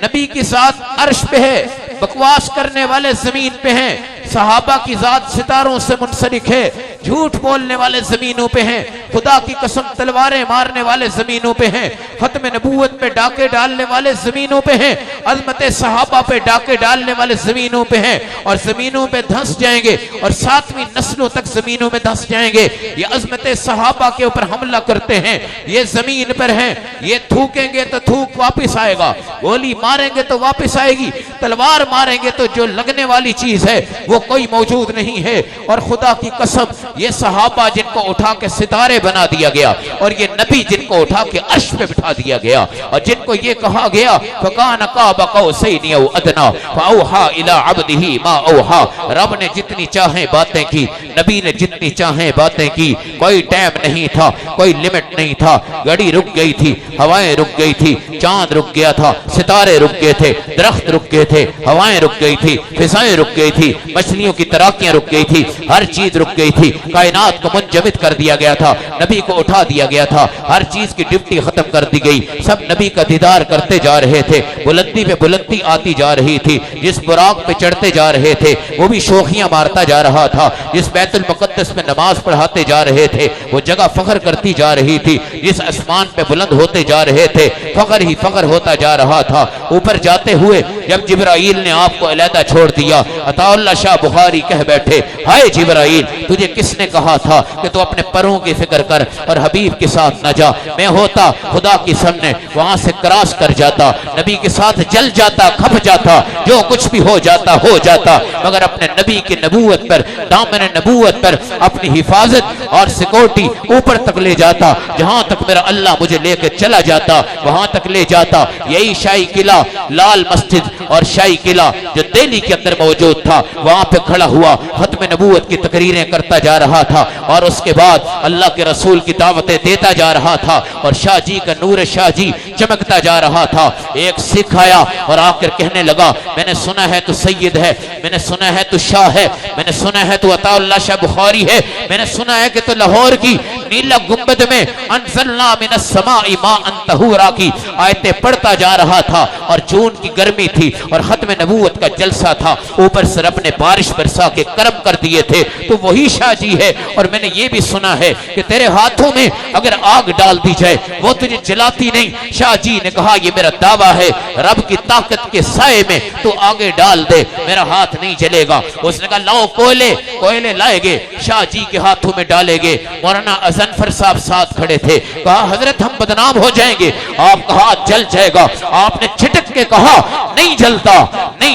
نبی کی ذات عرش پہ ہے، بکواس کرنے والے زمین پہ ہیں، صحابہ کی ذات ستاروں سے منسلک ہے، جھوٹ بولنے والے زمینوں پہ ہیں، خدا کی قسم تلواریں مارنے والے زمینوں پہ ہیں، ختم نبوت پہ ڈاکے ڈالنے والے زمینوں پہ ہیں، عظمت صحابہ پہ ڈاکے ڈالنے والے زمینوں پہ ہیں، اور زمینوں پہ دھنس جائیں گے، اور 7ویں نسلوں تک زمینوں میں دھنس جائیں گے۔ یہ عظمت صحابہ کے اوپر حملہ کرتے ہیں، یہ زمین پر ہیں، یہ تھوکیں گے تو تھوک واپس آئے گا، گولی ماریں گے تو واپس آئے گی، تلوار ماریں گے تو جو لگنے والی چیز ہے وہ کوئی موجود نہیں ہے۔ اور خدا کی قسم یہ صحابہ جن کو اٹھا کے ستارے بنا دیا گیا، اور یہ نبی جن کو اٹھا کے عرش پہ بٹھا دیا گیا، اور جن کو یہ کہا گیا فَكَانَ قَابَ قَوْسَيْنِ أَوْ أَدْنَىٰ فَأَوْحَىٰ إِلَىٰ عَبْدِهِ مَا أَوْحَىٰ، رب نے جتنی چاہیں باتیں کی، نبی نے جتنی چاہیں باتیں کی، کوئی ٹائم نہیں تھا، کوئی لمٹ نہیں تھا، گھڑی رک گئی تھی، ہوائیں رک گئی تھی، چاند رک گیا تھا، ستارے رک گئے تھے، درخت رک گئے تھے، ہوائیں رک گئی تھی، فضائیں رک گئی تھی، مچھلیوں کی تراکیاں رک گئی تھی، ہر چیز رک گئی تھی، کائنات کو منجمد کر دیا گیا تھا، نبی کو اٹھا دیا گیا تھا، ہر چیز کی ڈیوٹی ختم کر دی گئی، سب نبی کا دیدار کرتے جا رہے تھے، بلندی پہ بلندی آتی جا رہی تھی، جس براق پہ چڑھتے جا رہے تھے وہ بھی شوخیاں مارتا جا رہا تھا، جس بیت المقدس میں نماز پڑھاتے جا رہے تھے وہ جگہ فخر کرتی جا رہی تھی، جس آسمان پہ بلند ہوتے جا رہے تھے فخر ہی فخر ہوتا جا رہا تھا۔ اوپر جاتے ہوئے جب جبرائیل نے آپ کو علیحدہ چھوڑ دیا، عطا اللہ شاہ بخاری کہہ بیٹھے ہائے جبرائیل تجھے کس نے کہا تھا کہ تو اپنے پروں کی فکر کر اور حبیب کے ساتھ نہ جا، میں ہوتا خدا کی سامنے وہاں سے کراس کر جاتا، نبی کے ساتھ جل جاتا، کھپ جاتا، جو کچھ بھی ہو جاتا، مگر اپنے نبی کی نبوت پر، دامن نبوت پر اپنی حفاظت اور سیکورٹی اوپر تک لے جاتا، جہاں تک میرا اللہ مجھے لے کے چلا جاتا وہاں تک لے جاتا۔ یہی شاہی قلعہ، لال مسجد اور شاہی قلعہ جو دہلی کے اندر موجود تھا، وہاں پہ کھڑا ہوا ختم نبوت کی تقریریں کرتا جا رہا تھا، اور اس کے بعد اللہ کے رسول کی دعوتیں دیتا جا رہا تھا، اور شاہ جی کا نور شاہ جی چمکتا جا رہا تھا۔ ایک سکھ آیا اور آ کر کہنے لگا میں نے سنا ہے تو سید ہے، میں نے سنا ہے تو شاہ ہے، میں نے سنا ہے تو عطا اللہ شاہ بخاری ہے، میں نے سنا ہے کہ تو لاہور کی نیلا گنبد میں انزلنا من السماء ماء طہورا کی آیتیں پڑھتا جا رہا تھا، اور جون کی گرمی تھی اور ختم نبوت کا جلسہ تھا، اوپر سے رب نے بارش برسا کے کرم کر دیے تھے، تو وہی شاہ جی ہے۔ اور میں نے یہ بھی سنا ہے کہ تیرے ہاتھوں میں اگر آگ ڈال دی جائے وہ تجھے جلاتی نہیں۔ شاہ جی نے کہا یہ میرا دعویٰ ہے، رب کی طاقت کے سائے میں تو آگے ڈال دے، میرا ہاتھ نہیں جلے گا۔ اس نے کہا لاؤ کوئلے لائے گے، شاہ جی کے ہاتھوں میں ڈالے گے۔ مولانا ازنفر صاحب ساتھ کھڑے تھے، کہا حضرت ہم بدنام ہو جائیں گے، آپ کا ہاتھ جل جائے گا۔ آپ نے چھٹک کے کہا نہیں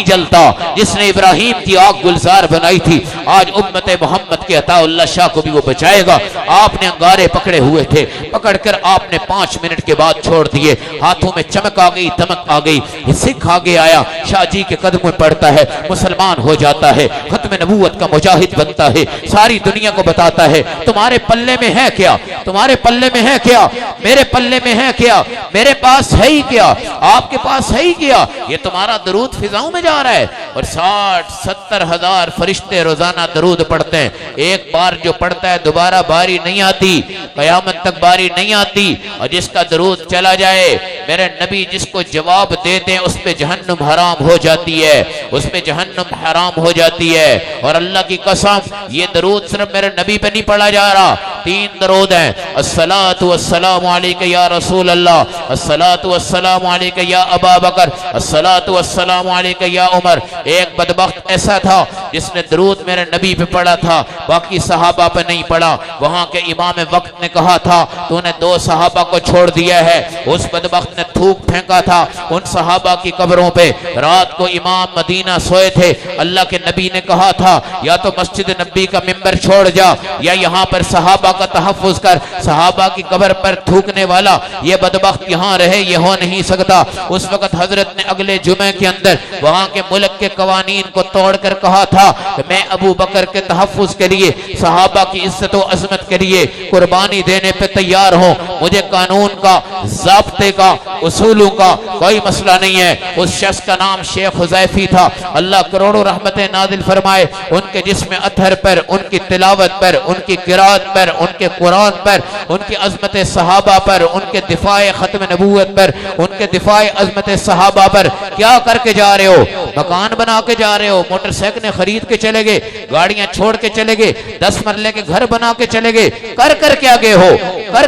جلتا۔ جس نے ابراہیم کی آگ گلزار بنائی تھی آج امت محمد کے عطا اللہ شاہ کو بھی وہ بچائے گا۔ آپ نے انگارے پکڑے ہوئے تھے، پکڑ کر آپ نے 5 منٹ کے بعد چھوڑ دیے، ہاتھوں میں چمک آ گئی، دمک آ گئی، سکھ آگے آیا، شاہ جی کے قدموں میں پڑتا ہے، مسلمان ہو جاتا ہے، ختم نبوت کا مجاہد بنتا ہے، ساری دنیا کو بتاتا ہے تمہارے پلے میں ہے کیا، تمہارے پلے میں ہے کیا، میرے پلے میں ہے کیا، میرے پاس ہے ہی کیا، آپ کے پاس ہے ہی کیا۔ یہ تمہارا درود فضاؤں میں جا رہا ہے، اور 60-70 ہزار فرشتے روزانہ درود پڑھتے ہیں۔ ایک بار جو پڑھتا ہے دوبارہ باری نہیں آتی، قیامت تک باری نہیں آتی۔ اور جس کا درود چلا جائے میرے نبی جس کو جواب دے دیں اس پہ جہنم حرام ہو جاتی ہے، اس پہ جہنم حرام ہو جاتی ہے۔ اور اللہ کی قسم یہ درود صرف میرے نبی پہ نہیں پڑھا جا رہا، 3 درود ہیں، الصلاۃ والسلام علیک یا رسول اللہ، الصلاۃ والسلام علیک یا ابا بکر، الصلاۃ والسلام علیک یا عمر۔ ایک بدبخت ایسا تھا جس نے درود میرے نبی پہ پڑھا تھا، باقی صحابہ پہ نہیں پڑھا۔ وہاں کے امام وقت نے کہا تھا تو نے 2 صحابہ کو چھوڑ دیا ہے۔ اس بدبخت نے تھوک پھینکا تھا ان صحابہ کی قبروں پہ۔ رات کو امام مدینہ سوئے تھے، اللہ کے نبی نے کہا تھا یا تو مسجد نبی کا ممبر چھوڑ جا یا یہاں پر صحابہ کا تحفظ کر، صحابہ کی قبر پر تھوکنے والا یہ بدبخت یہاں رہے یہ ہو نہیں سکتا۔ اس وقت حضرت نے اگلے جمعے کے اندر وہاں کے ملک کے قوانین کو توڑ کر کہا تھا کہ میں ابو بکر کے تحفظ کے لیے، صحابہ کی عزت و عظمت کے لیے قربانی دینے پہ تیار ہوں، مجھے قانون کا، ضابطے کا، اصولوں کا کوئی مسئلہ نہیں ہے۔ اس شخص کا نام شیخ حذیفی تھا، اللہ کروڑوں رحمتیں نازل فرمائے ان کے جسم اطہر پر، ان کی تلاوت پر، ان کی قرات پر، ان کے قرآن پر، ان کی عظمت صحابہ پر، ان کے دفاع ختم نبوت پر، ان کے دفاع عظمت صحابہ پر۔ کیا کر کے جا رہے ہو؟ مکان بنا کے جا رہے ہو، موٹر سائیکلیں خرید کے چلے گئے، گاڑیاں چھوڑ کے چلے گئے، 10 مرلے کے گھر بنا کے چلے گئے، کر کے آگے ہو،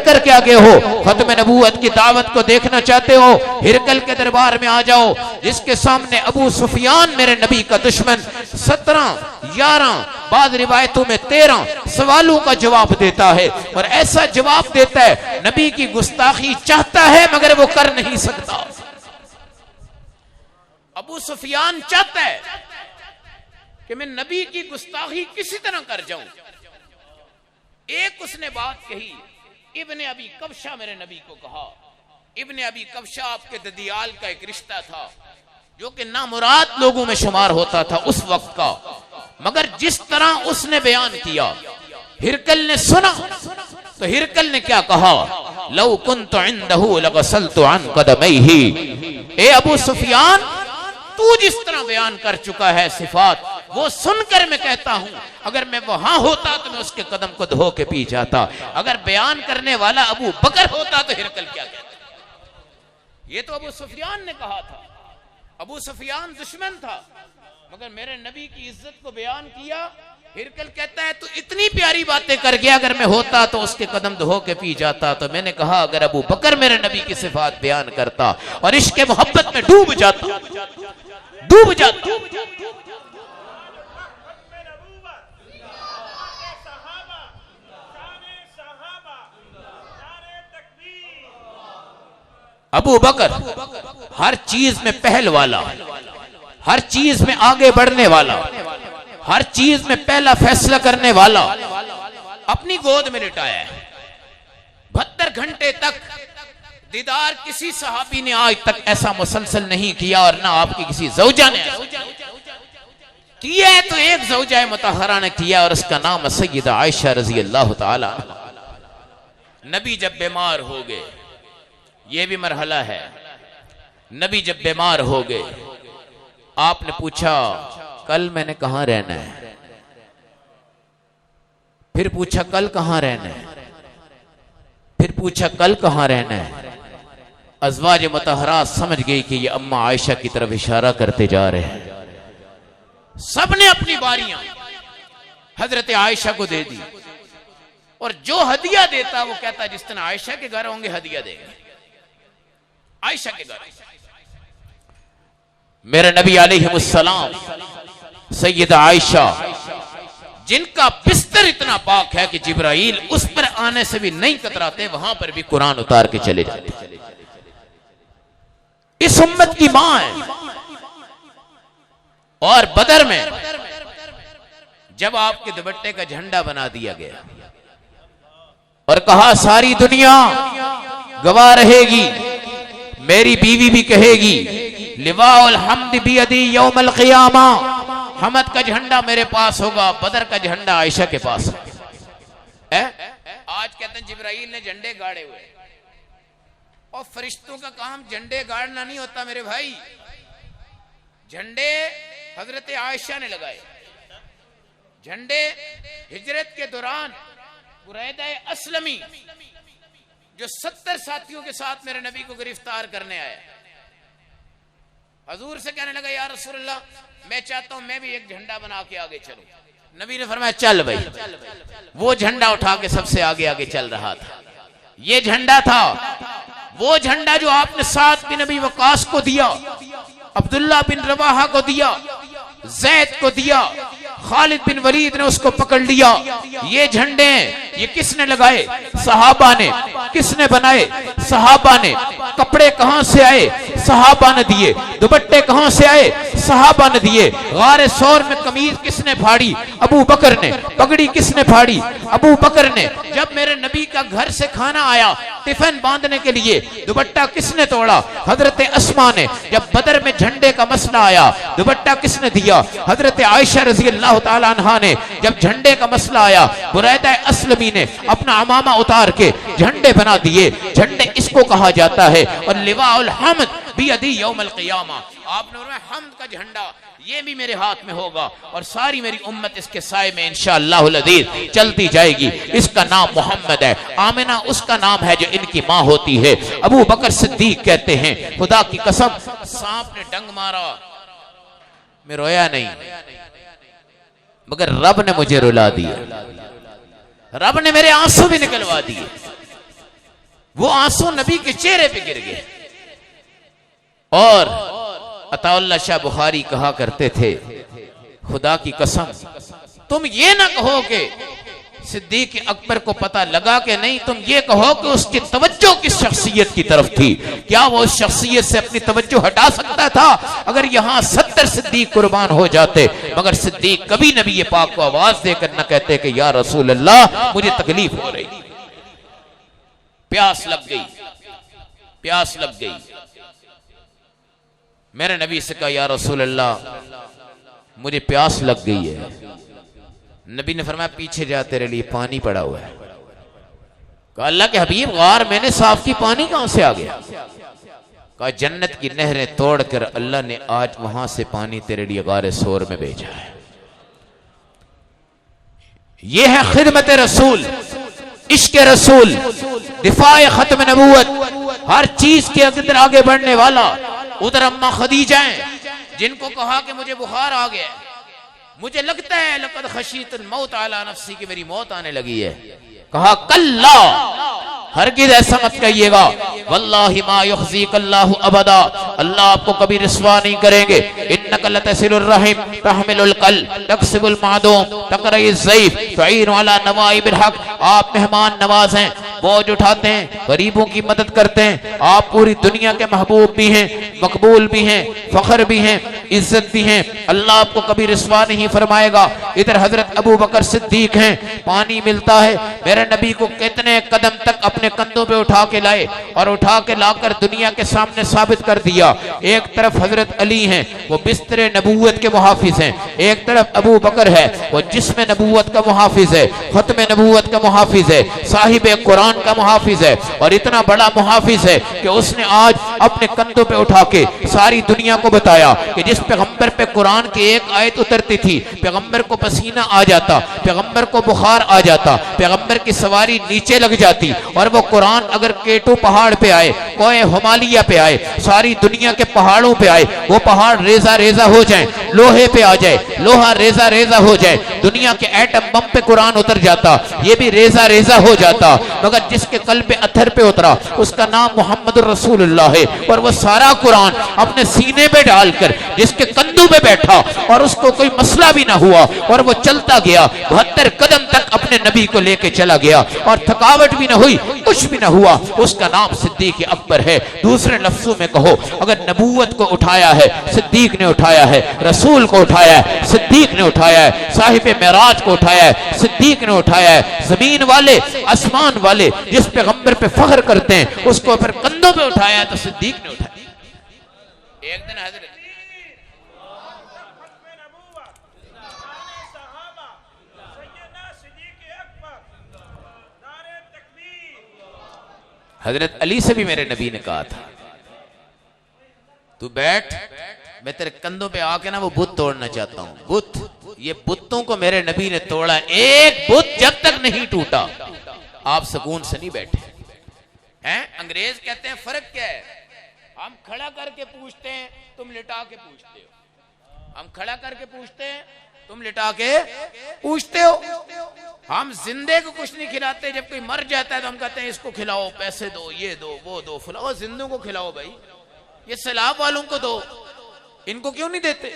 کر کے آگے ہو۔ ختم نبوت کی دعوت کو دیکھنا چاہتے ہو، ہرکل کے دربار میں آ جاؤ، جس کے سامنے ابو سفیان میرے نبی کا دشمن 17 11 بعض روایتوں میں 13 سوالوں کا جواب دیتا ہے، اور ایسا جواب دیتا ہے نبی کی گستاخی چاہتا ہے مگر وہ کر نہیں سکتا۔ ابو سفیان چاہتا ہے کہ میں نبی کی گستاخی کسی طرح کر جاؤں۔ ایک اس نے بات کہی، ابن ابی کبشہ میرے نبی کو کہا، ابن ابی کبشہ آپ کے ددیال کا ایک رشتہ تھا جو کہ نامراد لوگوں میں شمار ہوتا تھا اس وقت کا، مگر جس طرح اس نے بیان کیا ہرکل نے سنا تو ہرکل نے کیا کہا، لو کنت عنده لغسلت عن قدمیہ، اے ابو سفیان تو جس طرح بیان کر چکا ہے صفات، وہ سن کر میں کہتا ہوں اگر میں وہاں ہوتا تو میں اس کے قدم کو دھو کے پی جاتا۔ اگر بیان کرنے والا ابو بکر ہوتا تو ہرکل کیا کہتا؟ یہ تو ابو سفیان نے کہا تھا، ابو سفیان دشمن تھا مگر میرے نبی کی عزت کو بیان کیا۔ ہرکل کہتا ہے تو اتنی پیاری باتیں کر گیا، اگر میں ہوتا تو اس کے قدم دھو کے پی جاتا۔ تو میں نے کہا اگر ابو بکر میرے نبی کی صفات بیان کرتا اور عشق محبت میں ڈوب جاتا۔ ابو بکر ہر چیز میں پہل والا، ہر چیز میں آگے بڑھنے والا، ہر چیز میں پہلا فیصلہ کرنے والا، اپنی گود میں لٹایا ہے۔ 72 گھنٹے تک دیدار کسی صحابی نے آج تک ایسا مسلسل نہیں کیا، اور نہ آپ کی کسی زوجہ نے کیا ہے تو ایک زوجہ مطہرہ نے کیا، اور اس کا نام سیدہ عائشہ رضی اللہ تعالی عنہ۔ نبی جب بیمار ہو گئے، یہ بھی مرحلہ ہے، نبی جب بیمار ہو گئے آپ نے پوچھا کل میں نے کہاں رہنا ہے، پھر پوچھا کل کہاں رہنا ہے، پھر پوچھا کل کہاں رہنا ہے؟ ازواج مطہرات سمجھ گئی کہ یہ اماں عائشہ کی طرف اشارہ کرتے جا رہے ہیں. سب نے اپنی باریاں حضرت عائشہ کو دے دی، اور جو ہدیہ دیتا وہ کہتا جس طرح عائشہ کے گھر ہوں گے ہدیہ دے گا. عائشہ کے گھر میرے نبی علیہ السلام سیدہ عائشہ جن کا بستر اتنا پاک ہے کہ جبرائیل اس پر آنے سے بھی نہیں کتراتے، وہاں پر بھی قرآن اتار کے چلے جاتے. اس امت کی ماں ہے. اور بدر میں جب آپ کے دوپٹے کا جھنڈا بنا دیا گیا اور کہا ساری دنیا گواہ رہے گی، میری بیوی بھی کہے گی لواء الحمد بیدی یوم القیامہ، حمد کا جھنڈا میرے پاس ہوگا، بدر کا جھنڈا عائشہ کے پاس ہے. آج کہتے ہیں جبرائیل نے جھنڈے گاڑے ہوئے، اور فرشتوں کا کام جھنڈے گاڑنا نہیں ہوتا میرے بھائی. جھنڈے حضرت عائشہ نے لگائے. جھنڈے ہجرت کے دوران بریدہ اسلمی جو 70 ساتھیوں کے ساتھ میرے نبی کو گرفتار کرنے آئے، حضور سے کہنے لگا یا رسول اللہ میں چاہتا ہوں میں بھی ایک جھنڈا بنا کے آگے چلوں. نبی نے فرمایا چل بھائی. وہ جھنڈا اٹھا کے سب سے آگے آگے چل رہا تھا. یہ جھنڈا تھا وہ جھنڈا جو آپ نے سعد بن ابی وقاص کو دیا، عبداللہ بن رواحہ کو دیا، زید کو دیا، خالد بن ولید نے اس کو پکڑ لیا. یہ جھنڈے یہ کس نے لگائے؟ صحابہ نے. کس نے بنائے؟ صحابہ نے. کپڑے کہاں سے آئے؟ صحابہ نے دیے. دوپٹے کہاں سے آئے؟ صحابہ نے دیے. غار ثور میں قمیض کس نے پھاڑی؟ ابو بکر نے. پگڑی کس نے پھاڑی؟ ابو بکر نے. جب میرے نبی کا گھر سے کھانا آیا ٹفن باندھنے کے لیے دوپٹہ کس نے توڑا؟ حضرت اسماء نے. جب بدر میں جھنڈے کا مسئلہ آیا دوپٹہ کس نے دیا؟ حضرت عائشہ رضی اللہ تعالی عنہا نے. جب جھنڈے کا مسئلہ آیا بریدہ اسلمی نے اپنا عمامہ اتار کے جھنڈے بنا دیے. جھنڈے اس کو کہا جاتا ہے. اور لواء الحمد بیدی یوم القیامہ، آپ نے فرمایا حمد کا جھنڈا یہ بھی میرے ہاتھ میں ہوگا، اور ساری میری امت اس کے سائے میں انشاءاللہ العزیز چلتی جائے گی. اس کا نام محمد ہے. آمنہ اس کا نام ہے جو ان کی ماں ہوتی ہے. ابو بکر صدیق کہتے ہیں خدا کی قسم سانپ نے ڈنگ مارا میں رویا نہیں، مگر رب نے مجھے رلا دیا. رب نے میرے آنسو بھی نکلوا دیے. وہ آنسو نبی کے چہرے پہ گر گئے. اور عطا اللہ شاہ بخاری کہا کرتے تھے خدا کی قسم تم یہ نہ کہو کہ صدیق اکبر کو پتہ لگا کہ نہیں، تم یہ کہو کہ اس کی توجہ کس شخصیت کی طرف تھی. کیا وہ اس شخصیت سے اپنی توجہ ہٹا سکتا تھا؟ اگر یہاں 70 صدیق قربان ہو جاتے، مگر صدیق کبھی نبی پاک کو آواز دے کر نہ کہتے کہ یا رسول اللہ مجھے تکلیف ہو رہی، پیاس لگ گئی، پیاس لگ گئی. میرے نبی سے کہا یا رسول اللہ مجھے پیاس لگ گئی ہے. نبی نے فرمایا پیچھے جا تیرے لیے پانی پڑا ہوا ہے. کہا اللہ کے حبیب غار میں نے صاف کی، پانی کہاں سے آ گیا؟ کہا جنت کی نہریں توڑ کر اللہ نے آج وہاں سے پانی تیرے لیے غار ثور میں بھیجا ہے. یہ ہے خدمت رسول، عشق رسول، دفاع ختم نبوت، ہر چیز کے اندر آگے بڑھنے والا. ادھر اماں خدیجہ ہیں جن کو کہا کہ مجھے بخار آ گیا ہے، مجھے لگتا ہے لقد خشیت الموت علی نفسی کہ میری موت آنے لگی ہے. کہا کلا ہرگز ایسا مت کہیے گا، واللہ ما یخزیک اللہ ابدا، اللہ آپ کو کبھی رسوا نہیں کریں گے. انک لتصل الرحم تحمل القلب تکسب المعدوم تقری الضیف تعین علی نوائب الحق. آپ مہمان نواز ہیں، بوجھ اٹھاتے ہیں، غریبوں کی مدد کرتے ہیں. آپ پوری دنیا کے محبوب بھی ہیں، مقبول بھی ہیں، فخر بھی ہیں، عزت بھی ہیں. اللہ آپ کو کبھی رسوا نہیں فرمائے گا. ادھر حضرت ابو بکر صدیق ہیں، پانی ملتا ہے. میرے نبی کو کتنے قدم تک اپنے کندھوں پہ اٹھا کے لائے اور اٹھا کے لا کر دنیا کے سامنے ثابت کر دیا. ایک طرف حضرت علی ہیں وہ بستر نبوت کے محافظ ہیں، ایک طرف ابو بکر ہے وہ جسم نبوت کا محافظ ہے، ختم نبوت کا محافظ ہے، صاحب قرآن کا محافظ ہے. اور اتنا بڑا محافظ ہے کہ اس نے آج اپنے کندھوں پہ اٹھا کے ساری دنیا کو بتایا کہ جس پیغمبر پہ قرآن کی ایک آیت اترتی تھی پیغمبر کو پسینہ آ جاتا، پیغمبر کو بخار آ جاتا، پیغمبر کی سواری نیچے لگ جاتی، اور وہ قرآن اگر کیٹو پہاڑ پہ آئے، کوہ ہمالیہ پہ آئے، ساری دنیا کے پہاڑوں پہ آئے، وہ پہاڑ ریزہ ریزہ ہو جائیں، لوہے پہ آ جائے، لوہا ریزہ ریزہ ہو جائے، دنیا کے ایٹم بم پہ قرآن اتر جاتا، یہ بھی ریزہ ریزہ ہو جاتا، مگر جس کے قلب اتھر پہ اترا اس کا نام محمد رسول اللہ ہے، اور وہ سارا قرآن اپنے سینے پہ ڈال کر جس کے کندھوں پہ بیٹھا اور اس کو کوئی مسئلہ بھی نہ ہوا اور وہ چلتا گیا 72 قدم تک اپنے نبی کو لے کے چلا گیا اور تھکاوٹ بھی نہ ہوئی، کچھ بھی نہ ہوا، اس کا نام صدیق اکبر ہے۔ دوسرے لفظوں میں کہو، اگر نبوت کو اٹھایا ہے صدیق نے اٹھایا ہے، رسول کو اٹھایا ہے صدیق نے اٹھایا ہے، صاحب معراج کو اٹھایا ہے صدیق نے اٹھایا ہے، زمین والے آسمان والے جس پیغمبر پہ فخر کرتے ہیں اس کو پھر کندھوں پہ اٹھایا ہے تو صدیق نے اٹھایا۔ ایک دن حضرت حضرت علی سے بھی میرے نبی نے کہا تھا تو بیٹھ، میں تیرے کندھوں پہ آ کے نا وہ بت توڑنا چاہتا ہوں۔ بت، یہ بتوں کو میرے نبی نے توڑا، ایک بت جب تک نہیں ٹوٹا آپ سکون سے نہیں بیٹھے ہیں۔ انگریز کہتے ہیں فرق کیا ہے، ہم کھڑا کر کے پوچھتے ہیں تم لٹا کے پوچھتے ہو، ہم کھڑا کر کے پوچھتے ہیں تم لٹا کے پوچھتے ہو۔ ہم زندے کو کچھ نہیں کھلاتے، جب کوئی مر جاتا ہے تو ہم کہتے ہیں اس کو کھلاؤ، پیسے دو، یہ دو، وہ دو، فلاؤ، زندوں کو کھلاؤ بھائی، یہ سیلاب والوں کو دو، ان کو کیوں نہیں دیتے؟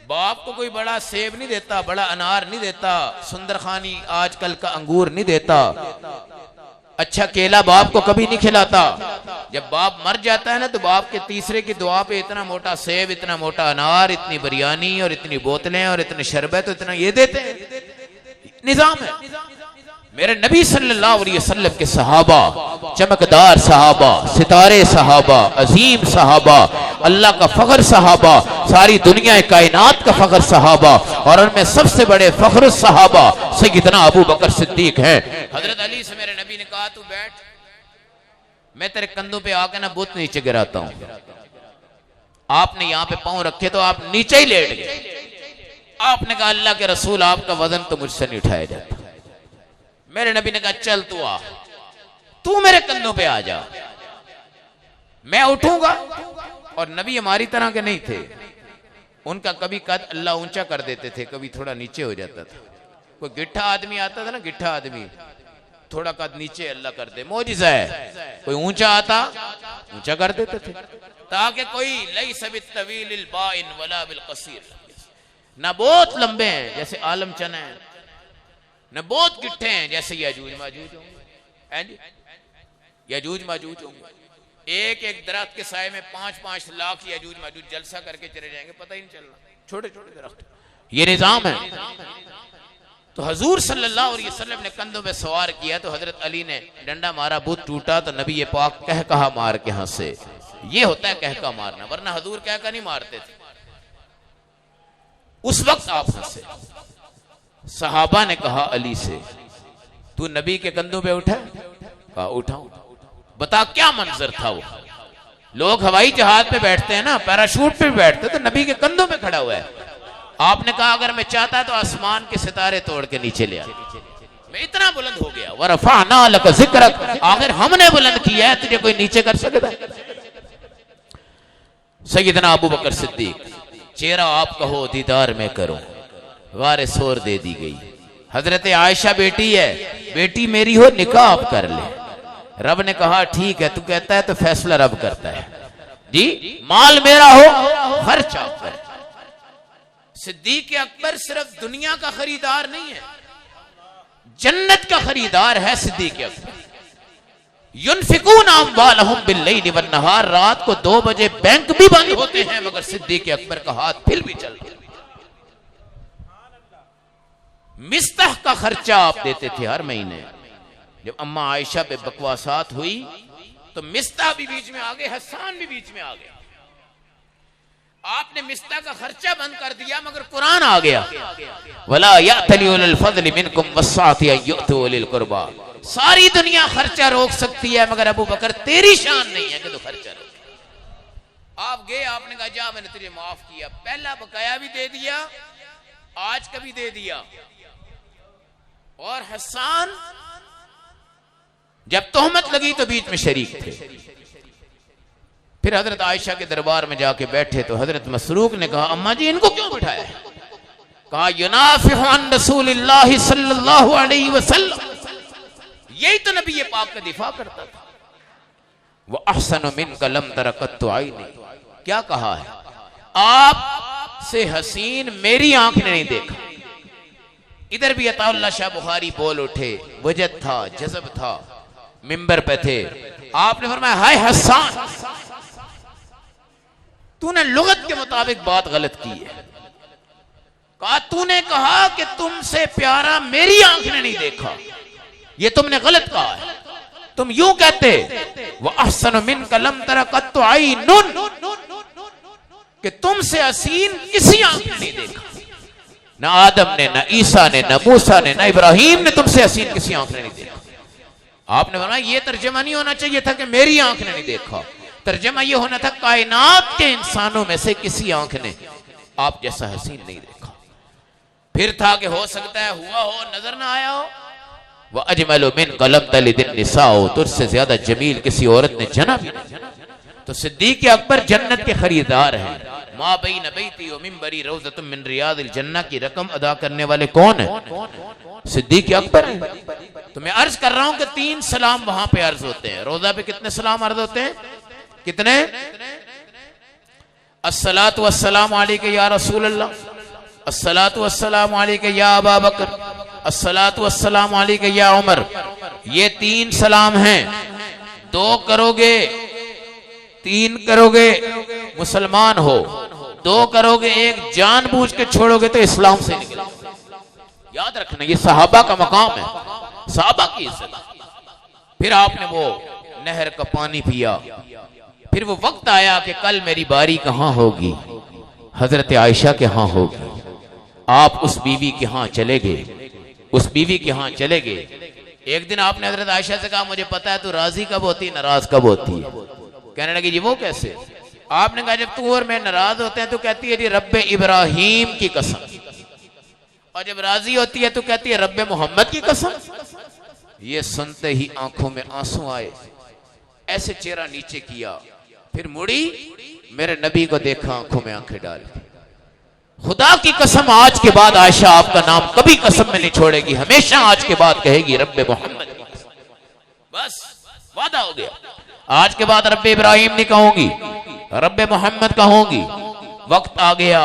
باپ کو کوئی بڑا سیب نہیں دیتا، بڑا انار نہیں دیتا، سندرخانی آج کل کا انگور نہیں دیتا، اچھا کیلا باپ کو کبھی نہیں کھلاتا۔ جب باپ مر جاتا ہے نا تو باپ کے تیسرے کی دعا پہ اتنا موٹا سیب، اتنا موٹا انار، اتنی بریانی اور اتنی بوتلیں اور اتنے شربت، اتنا یہ دیتے ہیں، نظام ہے۔ میرے نبی صلی اللہ علیہ وسلم کے صحابہ، چمکدار صحابہ، ستارے صحابہ، عظیم صحابہ، اللہ کا فخر صحابہ، ساری دنیا کائنات کا فخر صحابہ، اور ان میں سب سے بڑے فخر الصحابہ سیدنا ابو بکر صدیق ہیں۔ حضرت علی سے میرے نبی نے کہا تو بیٹھ، میں تیرے کندھوں پہ آ کے نا بت نیچے گراتا ہوں۔ آپ نے یہاں پہ پاؤں رکھے تو آپ نیچے ہی لیٹ گئے۔ آپ نے کہا اللہ کے رسول آپ کا وزن تو مجھ سے نہیں اٹھایا جاتا۔ میرے نبی نے کہا چل تو آ، تو میرے کندھوں پہ آ جا، میں اٹھوں گا۔ اور نبی ہماری طرح کے نہیں تھے، ان کا کبھی قد اللہ اونچا کر دیتے تھے، کبھی تھوڑا نیچے ہو جاتا تھا۔ کوئی گٹھا آدمی آتا تھا نا، گٹھا آدمی تھوڑا قد نیچے اللہ کر دے، معجزہ ہے۔ کوئی اونچا آتا اونچا کر دیتے تھے تاکہ کوئی لیس بالطویل البائن ولا بالقصیر، نہ بہت لمبے ہیں جیسے عالم چنا ہے، نہ بہت گٹھے ہیں جیسے یاجوج ماجوج ہوں گے، یاجوج ماجوج ہوں گے۔ ایک ایک درخت کے سائے میں 5-5 لاکھ یاجوج ماجوج جلسہ کر کے چلے جائیں گے، پتہ ہی نہیں چلنا، چھوٹے چھوٹے درخت۔ یہ نظام ہے۔ تو حضور صلی اللہ علیہ وسلم نے کندھوں پہ سوار کیا تو حضرت علی نے ڈنڈا مارا، بت ٹوٹا تو نبی پاک کہہ کہا مار کے ہنسے۔ یہ ہوتا ہے کہہ کہا مارنا، ورنہ حضور کہہ کہا نہیں مارتے تھے، اس وقت آپ ہنسے۔ صحابہ نے کہا علی سے تو نبی کے کندھوں پہ اٹھا؟ کہا اٹھاؤں۔ بتا کیا منظر تھا وہ؟ لوگ ہوائی جہاز پہ بیٹھتے ہیں نا، پیراشوٹ پہ بیٹھتے، تو نبی کے کندھوں پہ کھڑا ہوا ہے۔ آپ نے کہا اگر میں چاہتا تو آسمان کے ستارے توڑ کے نیچے لے آتا، میں اتنا بلند ہو گیا۔ وَرَفَعْنَا لَكَ ذِكْرَكَ، آخر ہم نے بلند کیا ہے، تجھے کوئی نیچے کر سکتا ہے؟ سیدنا ابو بکر صدیق، چہرہ آپ کہو دیدار میں کروں، غار سور دے دی گئی۔ حضرت عائشہ بیٹی ہے، بیٹی میری ہو نکاح آپ کر لے۔ رب نے کہا ٹھیک ہے، تو کہتا ہے تو فیصلہ رب کرتا ہے، جی مال میرا ہو خرچ آپ کر۔ صدیق اکبر صرف دنیا کا خریدار نہیں ہے، جنت کا خریدار ہے صدیق اکبر۔ ينفقون اموالهم باللیل والنہار، رات کو 2 بجے بینک بھی بند ہوتے ہیں مگر صدیق اکبر کا ہاتھ پھر بھی چلتا ہے۔ مستح کا خرچہ آپ دیتے تھے ہر مہینے۔ جب اماں عائشہ پہ بکواسات ہوئی تو مستح بھی بیچ میں آگئے، حسان بھی بیچ میں آگئے۔ آپ نے مستح کا خرچہ بند کر دیا مگر قرآن آ گیا، وَلَا يَأْتَلِ أُولُو الْفَضْلِ مِنْكُمْ وَالسَّعَةِ أَن يُؤْتُوا أُولِي الْقُرْبَىٰ۔ ساری دنیا خرچہ روک سکتی ہے مگر ابو بکر تیری شان نہیں ہے کہ تو خرچہ روک۔ آپ آپ گئے, آپ نے کہا جا میں نے تجھے معاف کیا, پہلا بقایا بھی دے دیا, آج کا بھی دے دیا. اور حسان جب تہمت لگی تو بیچ میں شریک تھے. پھر حضرت عائشہ کے دربار میں جا کے بیٹھے تو حضرت مسروق نے کہا اماں جی ان کو کیوں بٹھایا ہے؟ کہا ینافح عن رسول اللہ صلی اللہ علیہ وسلم, یہی تو نبی پاک کا دفاع کرتا تھا. وَأَحْسَنُ مِنْكَ لَمْ تَرَ قَطُّ عَيْنِي, کیا کہا ہے, آپ سے حسین میری آنکھ نے نہیں دیکھا. ادھر بھی عطا اللہ شاہ بخاری بول اٹھے, وجد تھا, جذب تھا, منبر پہ تھے. آپ نے فرمایا ہائے حسان, تو نے لغت کے مطابق بات غلط کی ہے. کہا تو نے کہا کہ تم سے پیارا میری آنکھ نے نہیں دیکھا, یہ تم نے غلط کہا ہے. تم یوں کہتے وَأَحْسَنُ مِنْكَ لَمْ تَرَ قَطُّ عَيْنٌ, کہ تم سے حسین کسی آنکھ نے نہیں دیکھا. نہ آدم نے, نہ عیسیٰ نے, نہ موسیٰ نے, نہ ابراہیم نے تم سے حسین کسی آنکھ نے نہیں دیکھا. آپ نے فرمایا یہ ترجمہ نہیں ہونا چاہیے تھا کہ میری آنکھ نے نہیں دیکھا, ترجمہ یہ ہونا تھا کائنات کے انسانوں میں سے کسی آنکھ نے آپ جیسا حسین نہیں دیکھا. پھر تھا کہ ہو سکتا ہے ہوا ہو, نظر نہ آیا ہو. وَأَجْمَلُ مِنْكَ لَمْ تَلِدِ النِّسَاءُ, تجھ سے زیادہ جمیل کسی عورت نے جنا بھی نہیں. تو صدیق اکبر جنت کے خریدار ہیں. ما بین بیتی و منبری روضۃ من ریاض الجنہ کی رقم ادا کرنے والے کون ہیں؟ صدیق اکبر ہیں. تو میں عرض کر رہا ہوں کہ 3 سلام وہاں پہ عرض ہوتے ہیں. روضہ پہ کتنے سلام عرض ہوتے ہیں؟ کتنے؟ الصلاۃ والسلام علیک یا رسول اللہ, الصلاۃ والسلام علیک یا ابا بکر, الصلاۃ والسلام علیک یا عمر. یہ 3 سلام ہیں. 2 کرو گے, 3 کرو گے مسلمان ہو, 2 کرو گے 1 جان بوجھ کے چھوڑو گے تو اسلام سے نکلو. یاد رکھنا یہ صحابہ کا مقام ہے, صحابہ کی عزت. پھر آپ نے وہ نہر کا پانی پیا. پھر وہ وقت آیا کہ کل میری باری کہاں ہوگی, حضرت عائشہ کے ہاں ہوگی. آپ اس بیوی کے ہاں چلے گئے, اس بیوی کے ہاں چلے گئے. ایک دن آپ نے حضرت عائشہ سے کہا مجھے پتا ہے تو راضی کب ہوتی, ناراض کب ہوتی ہے. کہنے لگی جی وہ کیسے؟ آپ نے کہا جب تو اور میں ناراض ہوتے ہیں تو کہتی ہے جی رب ابراہیم کی قسم, اور جب راضی ہوتی ہے تو کہتی ہے رب محمد کی قسم. یہ سنتے ہی آنکھوں میں آنسو آئے, ایسے چہرہ نیچے کیا, پھر مڑی, میرے نبی کو دیکھا, آنکھوں میں آنکھیں ڈال. خدا کی قسم آج کے بعد عائشہ آپ کا نام کبھی قسم میں نہیں چھوڑے گی, ہمیشہ آج کے بعد کہے گی رب محمد کی قسم. بس وعدہ ہو گیا. آج کے بعد رب ابراہیم نہیں کہوں گی, رب محمد کہوں گی. وقت آ گیا,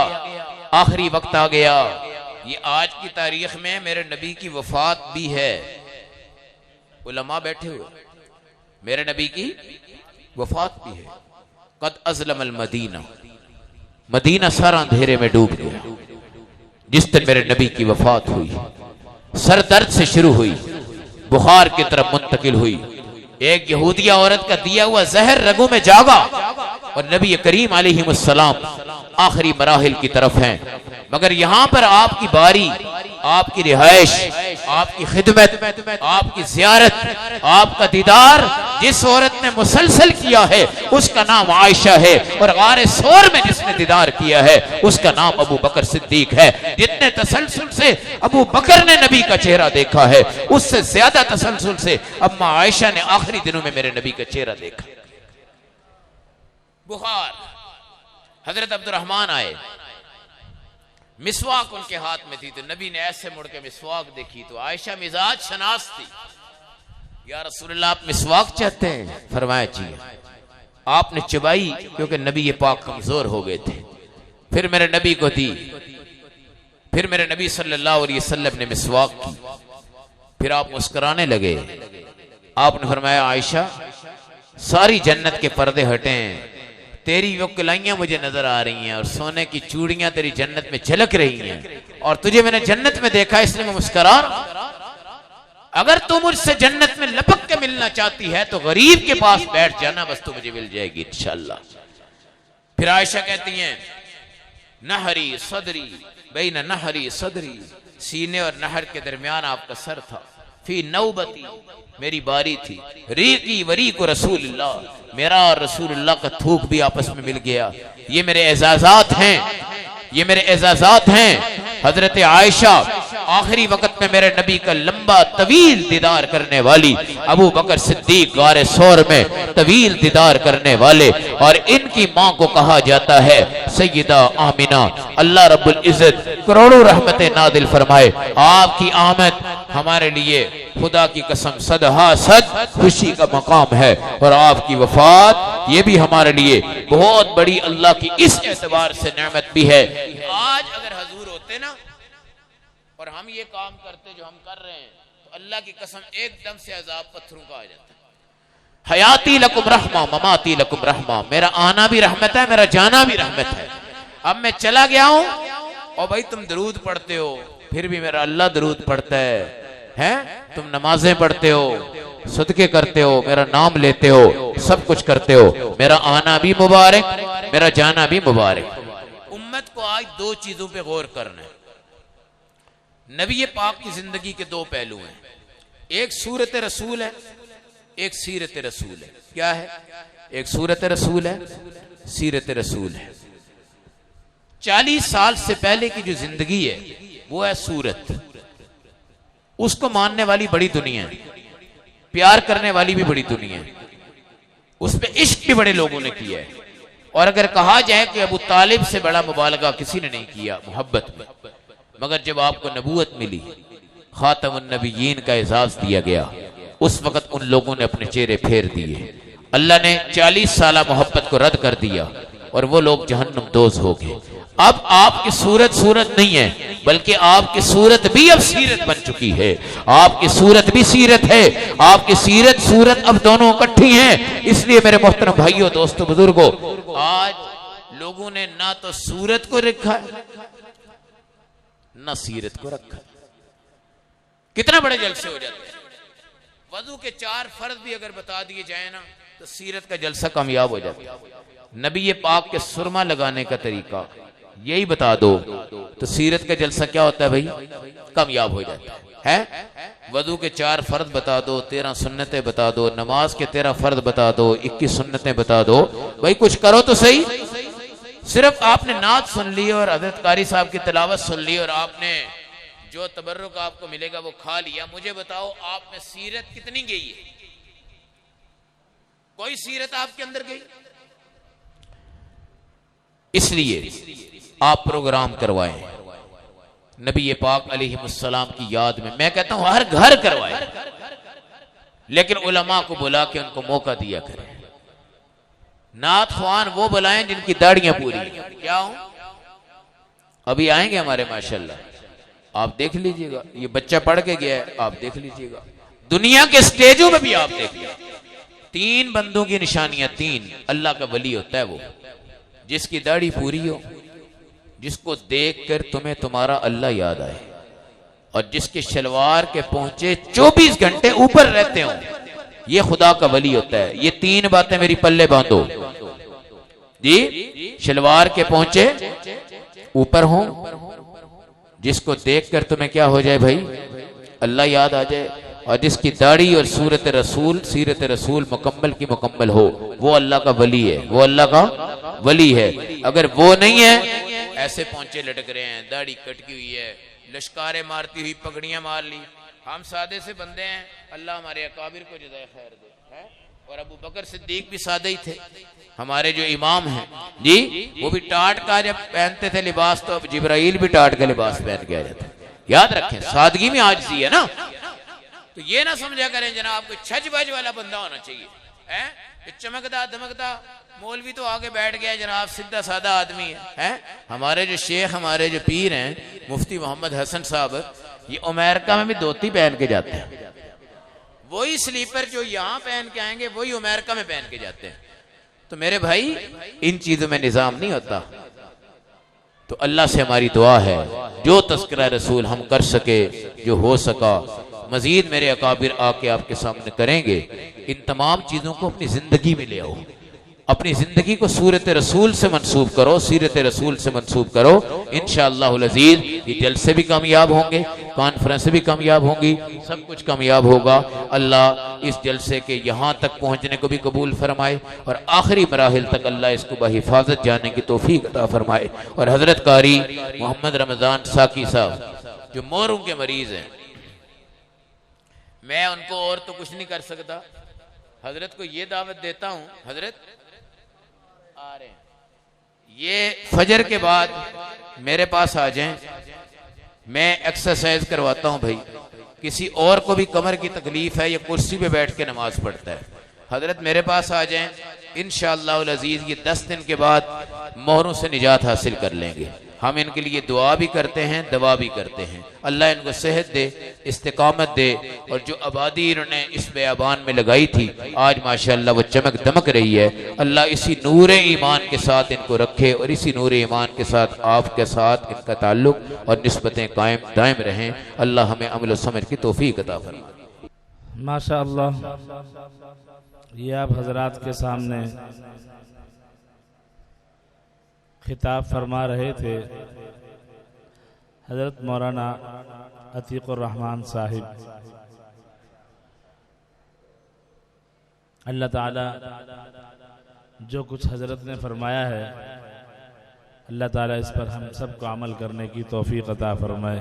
آخری وقت آ گیا. یہ آج کی تاریخ میں میرے نبی کی وفات بھی ہے. علماء بیٹھے ہوئے, میرے نبی کی وفات بھی ہے. قد ازلم المدینہ, مدینہ سارا اندھیرے میں ڈوب گیا. جس دن میرے نبی کی وفات ہوئی, سر درد سے شروع ہوئی, بخار کی طرف منتقل ہوئی. ایک یہودیہ عورت کا دیا ہوا زہر رگوں میں جاگا, اور نبی کریم علیہ السلام آخری مراحل کی طرف ہیں. مگر یہاں پر آپ کی باری, آپ کی رہائش, آپ کی خدمت, آپ کی زیارت, آپ کا دیدار جس عورت نے مسلسل کیا ہے اس کا نام عائشہ ہے, اور غار ثور میں جس نے دیدار کیا ہے اس کا نام ابو بکر صدیق ہے. جتنے تسلسل سے ابو بکر نے نبی کا چہرہ دیکھا ہے اس سے زیادہ تسلسل سے اما عائشہ نے آخری دنوں میں میرے نبی کا چہرہ دیکھا. بخار. حضرت عبد الرحمن آئے, مسواک ان کے ہاتھ میں تھی, تو نبی نے ایسے مڑ کے مسواک دیکھی تو عائشہ مزاج شناس تھی. یا رسول اللہ آپ مسواک چاہتے ہیں؟ فرمایا جی. آپ نے چبائی کیونکہ نبی یہ پاک کمزور ہو گئے تھے. پھر میرے نبی کو دی, پھر میرے نبی صلی اللہ علیہ وسلم نے مسواک کی. پھر آپ مسکرانے لگے. آپ نے فرمایا عائشہ ساری جنت کے پردے ہٹیں, تیری وہ کلائیاں مجھے نظر آ رہی ہیں اور سونے کی چوڑیاں تیری جنت میں جھلک رہی ہیں, اور تجھے میں نے جنت میں دیکھا اس لیے میں مسکرا رہا ہوں. اگر تو مجھ سے جنت میں لپک کے ملنا چاہتی ہے تو غریب کے پاس بیٹھ جانا, بس تو مجھے مل جائے گی انشاءاللہ. پھر عائشہ کہتی ہیں نہری صدری بین نہری صدری, سینے اور نہر کے درمیان آپ کا سر تھا. فی نوبتی، میری باری تھی، ریقی وریق رسول اللہ، میرا اور رسول اللہ کا تھوک بھی آپس میں مل گیا. یہ میرے اعزازات ہیں، یہ میرے اعزازات ہیں. حضرت عائشہ آخری وقت میں میرے نبی کا لمبا طویل دیدار کرنے والی، ابو بکر صدیق غار ثور میں طویل دیدار کرنے والے، اور ان کی ماں کو کہا جاتا ہے سیدہ آمینہ. اللہ رب العزت کروڑوں رحمتیں نازل فرمائے. آپ کی آمد ہمارے لیے خدا کی قسم صدہا صد خوشی کا مقام ہے، اور آپ کی وفات یہ بھی ہمارے لیے بہت بڑی اللہ کی اس اعتبار سے نعمت بھی ہے. آج اگر حضور ہوتے نا اور ہم یہ کام کرتے جو ہم کر رہے ہیں تو اللہ کی قسم ایک دم سے عذاب پتھروں کا آ جاتا ہے. حیاتی لکم رحمہ مماتی لکم رحمہ، میرا آنا بھی رحمت ہے، میرا جانا بھی رحمت ہے. اب میں چلا گیا ہوں اور بھائی تم درود پڑھتے ہو، پھر بھی میرا اللہ درود پڑھتا ہے، تم نمازیں پڑھتے ہو، صدقے کرتے ہو، میرا نام لیتے ہو، سب کچھ کرتے ہو، میرا آنا بھی مبارک، میرا جانا بھی مبارک. امت کو آج دو چیزوں پہ غور کرنا ہے. نبی پاک کی زندگی کے دو پہلو ہیں، ایک سورت رسول ہے، ایک سیرت رسول ہے. کیا ہے؟ ایک سورت رسول ہے، سیرت رسول ہے. 40 سال سے پہلے کی جو زندگی ہے وہ ہے سورت. اس کو ماننے والی بڑی دنیا ہے، پیار کرنے والی بھی بڑی دنیا ہے، اس پہ عشق بھی بڑے لوگوں نے کیا ہے. اور اگر کہا جائے کہ ابو طالب سے بڑا مبالغہ کسی نے نہیں کیا محبت میں، مگر جب آپ کو نبوت ملی، خاتم النبیین کا اعزاز دیا گیا، اس وقت ان لوگوں نے اپنے چہرے پھیر دیے. اللہ نے 40 سالہ محبت کو رد کر دیا اور وہ لوگ جہنم دوز ہو گئے. اب آپ کی صورت صورت نہیں ہے، بلکہ آپ کی صورت بھی اب سیرت بن چکی ہے. آپ کی صورت بھی سیرت ہے، آپ کی سیرت صورت اب دونوں اکٹھی ہیں. اس لیے میرے محترم بھائیوں، دوستو، بزرگوں، آج لوگوں نے نہ تو صورت کو رکھا ہے نہ سیرت کو رکھا. کتنا بڑے جلسے ہو جاتے ہیں. وضو کے 4 فرض بھی اگر بتا دیے جائیں نا تو سیرت کا جلسہ کامیاب ہو جاتا ہے. نبی پاک کے سرما لگانے کا طریقہ یہی بتا دو تو سیرت کا جلسہ کیا ہوتا ہے بھائی؟ کامیاب ہو جاتا ہے. وضو کے 4 فرض بتا دو، 13 سنتیں بتا دو، نماز کے 13 فرض بتا دو، 21 سنتیں بتا دو. بھائی کچھ کرو تو صحیح. صرف آپ نے نعت سن لی اور حضرت قاری صاحب کی تلاوت سن لی اور آپ نے جو تبرک آپ کو ملے گا وہ کھا لیا. مجھے بتاؤ آپ میں سیرت کتنی گئی ہے؟ کوئی سیرت آپ کے اندر گئی؟ اس لیے آپ پروگرام کروائیں نبی پاک علیہ السلام کی یاد میں. میں کہتا ہوں ہر گھر کروائیں، لیکن علماء کو بلا کے ان کو موقع دیا کریں. نعت خوان وہ بلائیں جن کی داڑیاں پوری ہیں. کیا ہوں؟ ابھی آئیں گے ہمارے ماشاءاللہ، آپ دیکھ لیجئے گا. یہ بچہ پڑھ کے گیا ہے، آپ دیکھ لیجئے گا. دنیا کے سٹیجوں میں بھی آپ دیکھ لیجئے. 3 بندوں کی نشانیاں. 3 اللہ کا ولی ہوتا ہے وہ جس کی داڑھی پوری ہو، جس کو دیکھ کر تمہیں تمہارا اللہ یاد آئے، اور جس کے شلوار کے پہنچے 24 گھنٹے اوپر رہتے ہوں، یہ خدا کا ولی ہوتا ہے. یہ 3 باتیں میری پلے باندھو جی. شلوار کے پہنچے اوپر ہوں، جس کو دیکھ کر تمہیں کیا ہو جائے بھائی؟ اللہ یاد آ جائے، اور جس کی داڑھی اور سورت رسول، سیرت رسول مکمل کی مکمل ہو، وہ اللہ کا ولی ہے، وہ اللہ کا ولی ہے. اگر وہ نہیں ہے، ایسے پہنچے لٹک رہے ہیں، داڑھی کٹکی ہوئی ہے، لشکاریں مارتی ہوئی پگڑیاں مار لی. ہم سادے سے بندے ہیں، اللہ ہمارے اکابر کو جزائے خیر دے. اور ابو بکر صدیق بھی سادہ ہی تھے. ہمارے جو امام ہیں جی، وہ بھی ٹاٹ کا جب پہنتے تھے لباس تو اب جبرائیل بھی ٹاٹ کا لباس پہن کے آ جاتا. یاد رکھیں سادگی میں عاجزی ہے نا. تو یہ نہ سمجھا کریں جناب کوئی چھج بج والا بندہ ہونا چاہیے. چمکتا دمکتا مولوی تو آگے بیٹھ گیا جناب، سیدھا سادہ آدمی ہے. ہمارے جو شیخ، ہمارے جو پیر ہیں مفتی محمد حسن صاحب، یہ امریکہ میں بھی دھوتی پہن کے جاتے ہیں. وہی سلیپر جو یہاں پہن کے آئیں گے وہی امریکہ میں پہن کے جاتے ہیں. تو میرے بھائی ان چیزوں میں نظام نہیں ہوتا. تو اللہ سے ہماری دعا ہے جو تذکرہ رسول ہم کر سکے، جو ہو سکا، مزید میرے اکابر آ کے آپ کے سامنے کریں گے. ان تمام چیزوں کو اپنی زندگی میں لے آؤ. اپنی زندگی کو سورت رسول سے منسوب کرو، سیرت رسول سے منسوب کرو. انشاءاللہ العزیز یہ جلسے بھی کامیاب ہوں گے، کانفرنس بھی کامیاب ہوں گی، سب کچھ کامیاب ہوگا۔ اللہ اس جلسے کے یہاں تک پہنچنے کو بھی قبول فرمائے اور آخری مراحل تک اللہ اس کو بحفاظت جانے کی توفیق عطا فرمائے۔ اور حضرت قاری محمد رمضان ساکی صاحب جو موروں کے مریض ہیں، میں ان کو اور تو کچھ نہیں کر سکتا، حضرت کو یہ دعوت دیتا ہوں، حضرت آ رہے ہیں، یہ فجر کے بعد میرے پاس آ جائیں، میں ایکسرسائز کرواتا ہوں بھائی۔ کسی اور کو بھی کمر کی تکلیف ہے یا کرسی پہ بیٹھ کے نماز پڑھتا ہے، حضرت میرے پاس آ جائیں، انشاءاللہ العزیز یہ 10 دن کے بعد مہروں سے نجات حاصل کر لیں گے۔ ہم ان کے لیے دعا بھی کرتے ہیں، دوا بھی کرتے ہیں۔ اللہ ان کو صحت دے، استقامت دے، اور جو آبادی انہوں نے اس بیابان میں لگائی تھی آج ماشاءاللہ وہ چمک دمک رہی ہے۔ اللہ اسی نور ایمان کے ساتھ ان کو رکھے اور اسی نور ایمان کے ساتھ آپ کے ساتھ ان کا تعلق اور نسبتیں قائم دائم رہیں۔ اللہ ہمیں عمل و سمجھ کی توفیق عطا فرمائے۔ ماشاءاللہ یہ آپ حضرات کے سامنے خطاب فرما رہے تھے حضرت مولانا عتیق الرحمن صاحب، اللہ تعالی جو کچھ حضرت نے فرمایا ہے اللہ تعالی اس پر ہم سب کو عمل کرنے کی توفیق عطا فرمائے۔